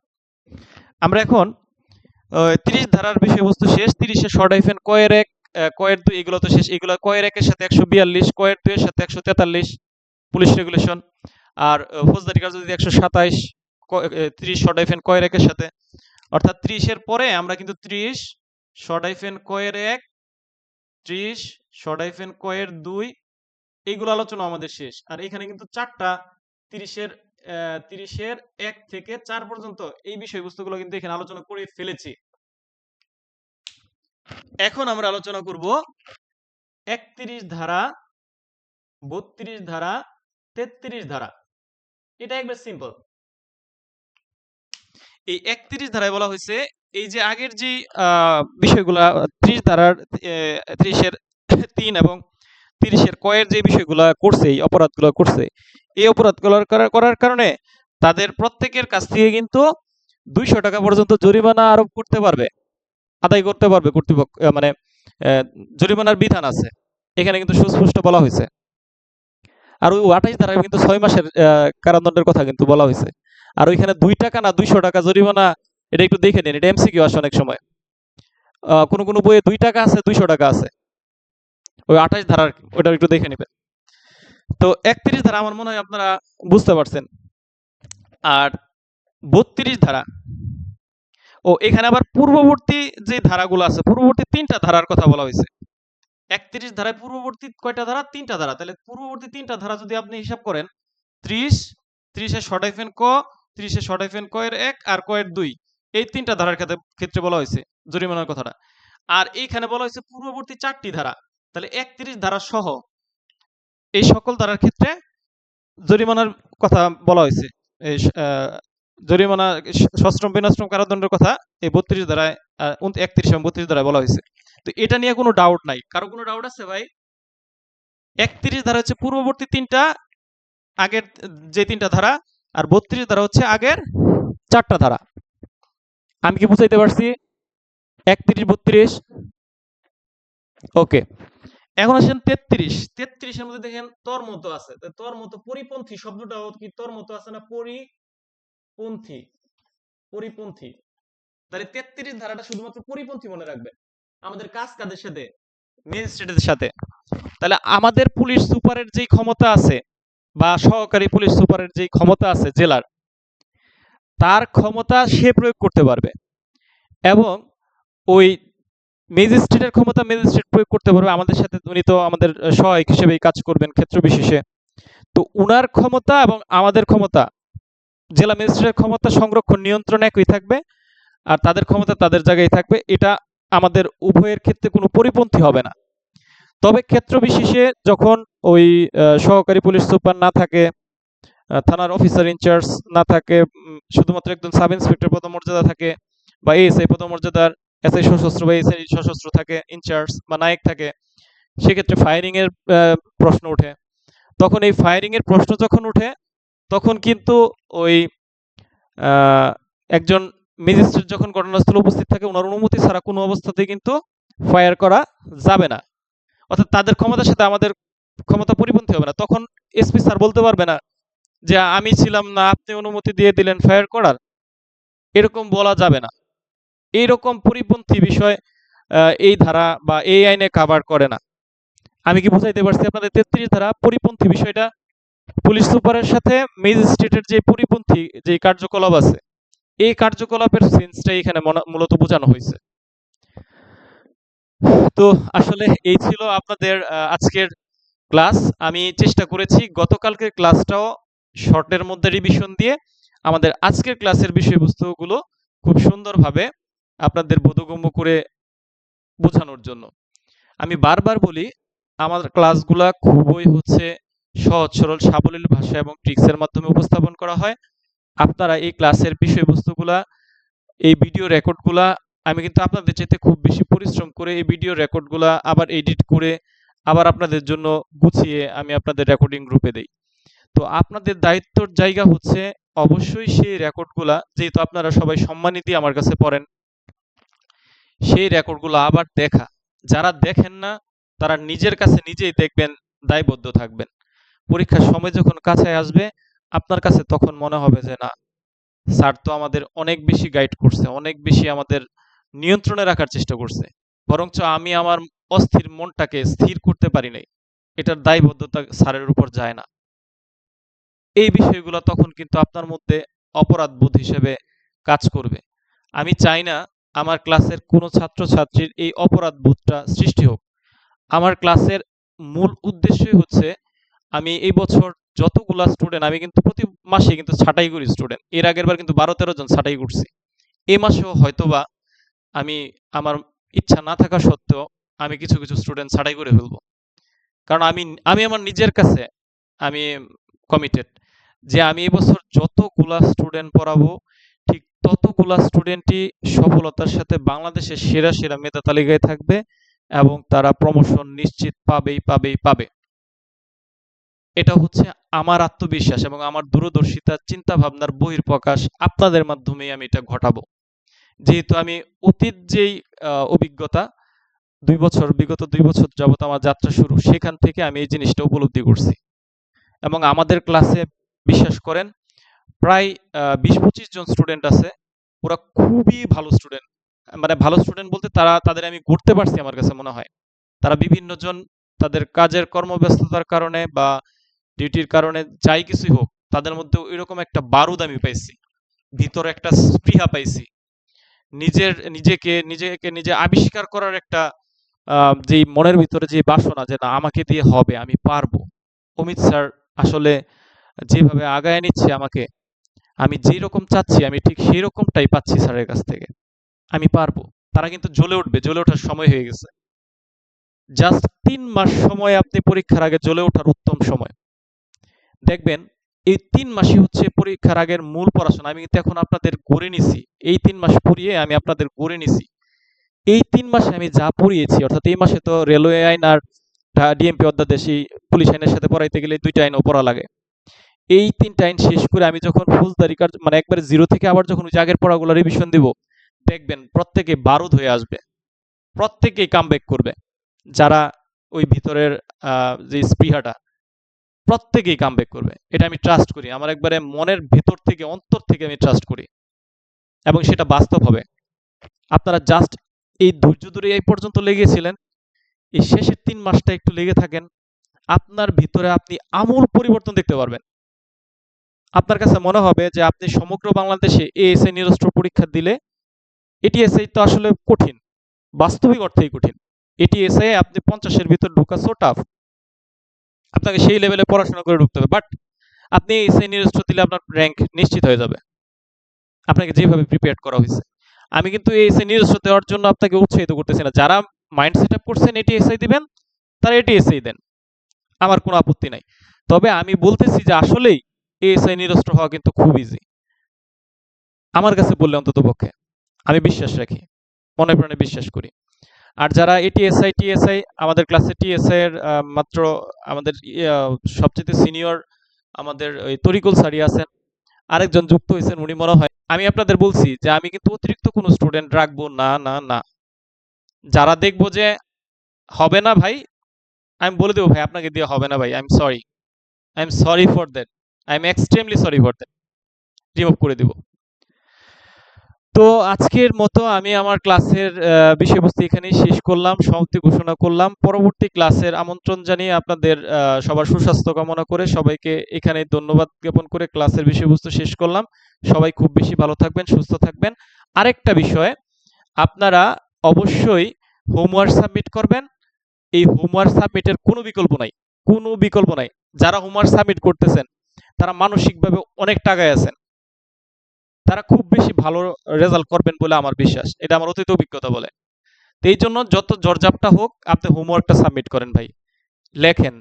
আমরা এখন 30 ধারার বিষয়বস্তু শেষ। 30-এ শর্ট হাইফেন কয়ের 1, কয়ের 2 এগুলো তো শেষ। এগুলো কয়ের 1-এর সাথে 142, কয়ের 2 এর সাথে 143 পুলিশ রেগুলেশন, আর ফৌজদারি কার্যবিধি 127, 30 শর্ট হাইফেন কয়ের 1-এর সাথে। অর্থাৎ 30-এর পরে আমরা কিন্তু 30 শর্ট হাইফেন কয়ের 1, 30 শর্ট হাইফেন কয়ের 2 এইগুলো আলোচনা আমাদের শেষ। আর এখানে কিন্তু 4টা 30-এর 1 থেকে 4 পর্যন্ত এই বিষয়বস্তুগুলো কিন্তু এখানে আলোচনা করে ফেলেছি। এখন আমরা আলোচনা করব 31 ধারা, 32 ধারা, 33 ধারা। এটা একবার সিম্পল। এই 31 ধারায় বলা হয়েছে এই যে আগের যে বিষয়গুলা 30 ধারার 30-এর 3 এবং 30-এর কয়ের যে বিষয়গুলা করছে, এই অপরাধগুলো করছে, এই অপরাধগুলো করার কারণে তাদের প্রত্যেকের কাছ থেকে কিন্তু 200 টাকা পর্যন্ত জরিমানা আরোপ করতে পারবে, আদায় করতে পারবে কর্তৃপক্ষ। মানে জরিমানার বিধান আছে এখানে কিন্তু সুস্পষ্ট বলা হয়েছে। আর ওই 28 ধারায় কিন্তু 6 মাসের কারাদণ্ডের কথা কিন্তু বলা হয়েছে। আর ওইখানে 2 টাকা না 200 টাকা জরিমানা, এটা একটু দেখে নিন, এটা এমসিকিউ আসে অনেক সময়। কোনো কোনো বইয়ে 2 টাকা আছে, 200 টাকা আছে। ওই 28 ধারার ওটা একটু দেখে নেবেন। তো 31 ধারা আমার মনে হয় আপনারা বুঝতে পারছেন। আর 32 ধারা, ও এখানে আবার পূর্ববর্তী যে ধারাগুলো আছে, পূর্ববর্তী 3টা ধারার কথা বলা হয়েছে। 31 ধারায় পূর্ববর্তী কয়টা ধারা? 3টা ধারা। তাহলে পূর্ববর্তী 3টা ধারা যদি আপনি হিসাব করেন, 30, 30-এর শর্ট হাইফেন ক, 30-এর শর্ট হাইফেন ক এর 1 আর ক এর 2, এই 3টা ধারার ক্ষেত্রে বলা হয়েছে জরিমানার কথাটা। আর এইখানে বলা হয়েছে পূর্ববর্তী 4টি ধারা। তাহলে 31 ধারা সহ এই সকল ধারার ক্ষেত্রে জরিমানার কথা বলা হয়েছে। এই জরিমানা, সশ্রম বিনাশ্রম কারাদণ্ডের কথা এই 32 ধারায়, 31 এবং 32 ধারায় বলা হয়েছে। তো এটা নিয়ে কোনো ডাউট নাই। কারো কোনো ডাউট আছে ভাই? 31 ধারা হচ্ছে পূর্ববর্তী 3টা, আগের যে 3টা ধারা, আর 32 ধারা হচ্ছে আগের 4টা ধারা। আমি কি বুঝাইতে পারছি? 31, 32, ওকে। এখন আসেন 33। 33-এর মধ্যে দেখেন তোর মতো আছে। তোর মতো পরিপন্থী শব্দটাও কি তোর মতো আছে না? পরিপন্থী, পরিপন্থী। তাহলে 33 ধারাটা শুধুমাত্র পরিপন্থী মনে রাখবেন। আমাদের কাজ কাদের সাথে? ম্যাজিস্ট্রেটের সাথে। তাহলে আমাদের পুলিশ সুপারের যেই ক্ষমতা আছে, বা সহকারী পুলিশ সুপারের যেই ক্ষমতা আছে জেলার, তার ক্ষমতা সে প্রয়োগ করতে পারবে, এবং ওই ম্যাজিস্ট্রেটের ক্ষমতা ম্যাজিস্ট্রেট প্রয়োগ করতে পারবে আমাদের সাথে। উনি তো আমাদের সহায়ক হিসেবেই কাজ করবেন ক্ষেত্র বিশেষে। তো উনার ক্ষমতা এবং আমাদের ক্ষমতা, জেলা ম্যাজিস্ট্রেটের ক্ষমতা সংরক্ষণ নিয়ন্ত্রণ একই থাকবে, আর তাদের ক্ষমতা তাদের জায়গায় থাকবে। এটা আমাদের উভয়ের ক্ষেত্রে কোনো পরিপন্থী হবে না। তবে ক্ষেত্র বিশেষে যখন ওই সহকারী পুলিশ সুপার না থাকে, থানার অফিসার ইনচার্জ না থাকে, শুধুমাত্র একজন সাব ইন্সপেক্টর পদমর্যাদা থাকে, বা এএসআই পদমর্যাদার এসআই সশস্ত্র বা এসআই সশস্ত্র থাকে ইনচার্জ বা নায়ক থাকে, সেক্ষেত্রে ফায়ারিং এর প্রশ্ন ওঠে। তখন এই ফায়ারিং এর প্রশ্ন যখন ওঠে, তখন কিন্তু ওই আহ, একজন ম্যাজিস্ট্রেট যখন ঘটনাস্থলে উপস্থিত থাকে, ওনার অনুমতি ছাড়া কোনো অবস্থাতেই কিন্তু ফায়ার করা যাবে না। অর্থাৎ তাদের ক্ষমতার সাথে আমাদের ক্ষমতা পরিপন্থী হবে না। তখন এসপি স্যার বলতে পারবে না যে আমি ছিলাম না, আপনি অনুমতি দিয়ে দিলেন ফায়ার করার, এরকম বলা যাবে না। এইরকম পরিপন্থী বিষয় এই ধারা বা এই আইনে কাভার করে না। আমি কি বুঝাইতে পারছি আপনাদের? ৩৩ ধারা পরিপন্থী বিষয়টা পুলিশ সুপারের সাথে ম্যাজিস্ট্রেটের যে পরিপন্থী যে কার্যকলাপ আছে, এই কার্যকলাপের সেন্সটাই এখানে মূলত বোঝানো হয়েছে। তো আসলে এই ছিল আপনাদের আজকের ক্লাস। আমি চেষ্টা করেছি গতকালকের ক্লাসটাও শর্টের মধ্যে রিভিশন দিয়ে আমাদের আজকের ক্লাসের বিষয়বস্তুগুলো খুব সুন্দরভাবে আপনাদের বোধগম্য করে বোঝানোর জন্য। আমি বারবার বলি, আমার ক্লাসগুলা খুবই সহজ সরল সাবলীল ভাষা এবং ট্রিক্সের মাধ্যমে উপস্থাপন করা হয়। আপনারা এই ক্লাসের বিষয়বস্তুগুলা, এই ভিডিও রেকর্ডগুলা, আমি কিন্তু আপনাদের চাইতে খুব বেশি পরিশ্রম করে এই ভিডিও রেকর্ডগুলা আবার এডিট করে আবার আপনাদের জন্য গুছিয়ে আমি আপনাদের রেকর্ডিং গ্রুপে দেই। তো আপনাদের দায়িত্বর জায়গা অবশ্যই সেই রেকর্ডগুলা, যেহেতু আপনারা সবাই সম্মানিত আমার কাছে পড়েন, সেই রেকর্ডগুলো আবার দেখা। যারা দেখেন না তারা নিজের কাছে নিজেই দেখবেন, দায়বদ্ধ থাকবেন। পরীক্ষার সময় যখন কাছে আসবে, আপনার কাছে তখন মনে হবে যে না, স্যার তো আমাদের অনেক বেশি গাইড করছে, অনেক বেশি আমাদের নিয়ন্ত্রণে রাখার চেষ্টা করছে, বরঞ্চ আমি আমার অস্থির মনটাকে স্থির করতে পারি নাই, এটার দায়বদ্ধতা স্যারের উপর যায় না। এই বিষয়গুলো তখন কিন্তু আপনার মধ্যে অপরাধ বোধ হিসেবে কাজ করবে। আমি চাই না আমার ক্লাসের কোনো ছাত্রছাত্রীর এই অপরাধ বোধটা সৃষ্টি হোক। আমার ক্লাসের মূল উদ্দেশ্যই আমি এই বছর যতগুলা স্টুডেন্ট, আমি কিন্তু প্রতি মাসে কিন্তু ছাঁটাই করি স্টুডেন্ট। এর আগের বার কিন্তু 12-13 জন ছাঁটাই করছি। এই মাসেও হয়তোবা আমি আমার ইচ্ছা না থাকা সত্ত্বেও আমি কিছু কিছু স্টুডেন্ট ছাঁটাই করে ফেলবো। কারণ আমি আমি আমার নিজের কাছে আমি কমিটেড যে আমি এবছর যতগুলা স্টুডেন্ট পড়াবো, ঠিক ততগুলা স্টুডেন্টই সফলতার সাথে বাংলাদেশের সেরা সেরা মেধা তালিকায় থাকবে এবং তারা প্রমোশন নিশ্চিত পাবেই পাবেই পাবে। এটা আমার আত্মবিশ্বাস এবং আমার দূরদর্শিতা চিন্তা ভাবনার বহিঃপ্রকাশ। আপনাদের মাধ্যমেই আমি এটা ঘটাবো। যেহেতু আমি অতীত যেই অভিজ্ঞতা, বিগত 2 বছর যাবত আমার যাত্রা শুরু, সেখান থেকে আমি এই জিনিসটা উপলব্ধি করছি। এবং আমাদের ক্লাসে বিশ্বাস করেন প্রায় 20-25 জন স্টুডেন্ট আছে, ওরা খুবই ভালো স্টুডেন্ট। মানে ভালো স্টুডেন্ট বলতে তাদের আমি গড়তে পারছি, আমার কাছে মনে হয় তারা বিভিন্ন জন তাদের কাজের কর্মব্যস্ততার কারণে বা ডিউটির কারণে যাই কিছুই হোক, তাদের মধ্যে এরকম একটা বারুদ আমি পাইছি, ভিতরে একটা স্পৃহা পাইছি, নিজেকে নিজে আবিষ্কার করার একটা যে মনের ভিতরে যে বাসনা যে না আমাকে দিয়ে হবে, আমি পারবো। অমিত স্যার আসলে যেভাবে আগায় নিচ্ছে আমাকে, আমি যেই রকম চাচ্ছি আমি ঠিক সেই রকমটাই পাচ্ছি স্যারের কাছ থেকে। আমি পারবো। তারা কিন্তু জ্বলে উঠবে, জ্বলে ওঠার সময় হয়ে গেছে। জাস্ট 3 মাস সময় আপনি পরীক্ষার আগে জ্বলে ওঠার উত্তম সময়। দেখবেন এই 3 মাসই পরীক্ষার আগের মূল পড়াশোনা। আমি কিন্তু এখন আপনাদের গড়ে নিছি, এই 3 মাস পড়িয়ে আমি আপনাদের গড়ে নিছি। এই 3 মাসে আমি যা পড়িয়েছি, অর্থাৎ এই মাসে তো রেলওয়ে আইন আর ডিএমপি অধ্যাদেশ, এই পুলিশ আইনের সাথে পড়াইতে গেলে 2টা আইনও পড়া লাগে। এই 3টা আইন শেষ করে আমি যখন ফৌজদারি কার্য মানে একবারে জিরো থেকে আবার যখন ওই যে আগের পড়াগুলো রিভিশন দিব, দেখবেন প্রত্যেকে বারুদ হয়ে আসবে, প্রত্যেকেই কামব্যাক করবে। যারা ওই ভিতরের যে স্পৃহাটা, প্রত্যেকেই কামব্যাক করবে। এটা আমি ট্রাস্ট করি, আমার একবারে মনের ভেতর থেকে অন্তর থেকে আমি ট্রাস্ট করি, এবং সেটা বাস্তব হবে। আপনারা জাস্ট এই ধৈর্য ধরে এই পর্যন্ত লেগেছিলেন, এই শেষের 3 মাসটা একটু লেগে থাকেন, আপনার ভিতরে আপনি আমূল পরিবর্তন দেখতে পারবেন। আপনার কাছে মনে হবে যে আপনি সমগ্র বাংলাদেশে এএসআই নিরস্ত্র পরীক্ষা দিলে, এটিএসআই তো আসলে কঠিন, বাস্তবিক অর্থেই কঠিন। এটিএসআই আপনি 50-এর ভিতর ঢোকা সো টাফ, আপনাকে সেই লেভেলে পড়াশোনা করে ঢুকতে হবে। বাট আপনি এএসআই নিরস্ত্র দিলে আপনার র্যাঙ্ক নিশ্চিত হয়ে যাবে, আপনাকে যেভাবে প্রিপেয়ার করা হয়েছে। আমি কিন্তু এএসআই নিরস্ত্র দেওয়ার জন্য আপনাকে উৎসাহিত করতেছি না। যারা মাইন্ড সেট আপ করছেন এটিএসআই দিবেন, তারা এটিএসআই দেন, আমার কোনো আপত্তি নাই। তবে আমি বলতেছি যে আসলেই এএসআই নিরস্ত্র হওয়া কিন্তু খুব ইজি, আমার কাছে বললে অন্তত পক্ষে। আমি বিশ্বাস রাখি, মনে প্রাণে বিশ্বাস করি। আর যারা এটিএসআই টিএসআই, আমাদের ক্লাসে টিএসআই এর মাত্র আমাদের সবচেয়ে সিনিয়র আমাদের ওই তরিকুল স্যারই আছেন, আরেকজন যুক্ত হয়েছেন উনি মনে হয়। আমি আপনাদের বলছি যে আমি কিন্তু অতিরিক্ত কোনো স্টুডেন্ট রাখবো না, না, না। যারা দেখবো যে হবে না ভাই, আমি বলে দেবো ভাই আপনাকে দিয়ে হবে না ভাই, I am sorry for that, I am extremely sorry for that, remove করে দিব। তো আজকের মতো আমি আমার ক্লাসের বিষয়বস্তু এখানেই শেষ করলাম, সমাপ্তি ঘোষণা করলাম। পরবর্তী ক্লাসের আমন্ত্রণ জানিয়ে আপনাদের সবার সুস্বাস্থ্য কামনা করে সবাইকে এখানে ধন্যবাদ জ্ঞাপন করে ক্লাসের বিষয়বস্তু শেষ করলাম। সবাই খুব বেশি ভালো থাকবেন, সুস্থ থাকবেন। আরেকটা বিষয়, আপনারা অবশ্যই হোমওয়ার্ক সাবমিট করবেন। এই হোমওয়ার্ক সাবমিটের কোনো বিকল্প নাই, কোনো বিকল্প নাই। যারা হোমওয়ার্ক সাবমিট করতেছেন তারা মানসিকভাবে অনেক টাকায় আছেন, তারা খুব বেশি ভালো রেজাল্ট করবেন বলে আমার বিশ্বাস, এটা আমার অতীত অভিজ্ঞতা বলে। তো এই জন্য যত জরজাপটা হোক আপনি হোমওয়ার্কটা সাবমিট করেন ভাই, লেখেন,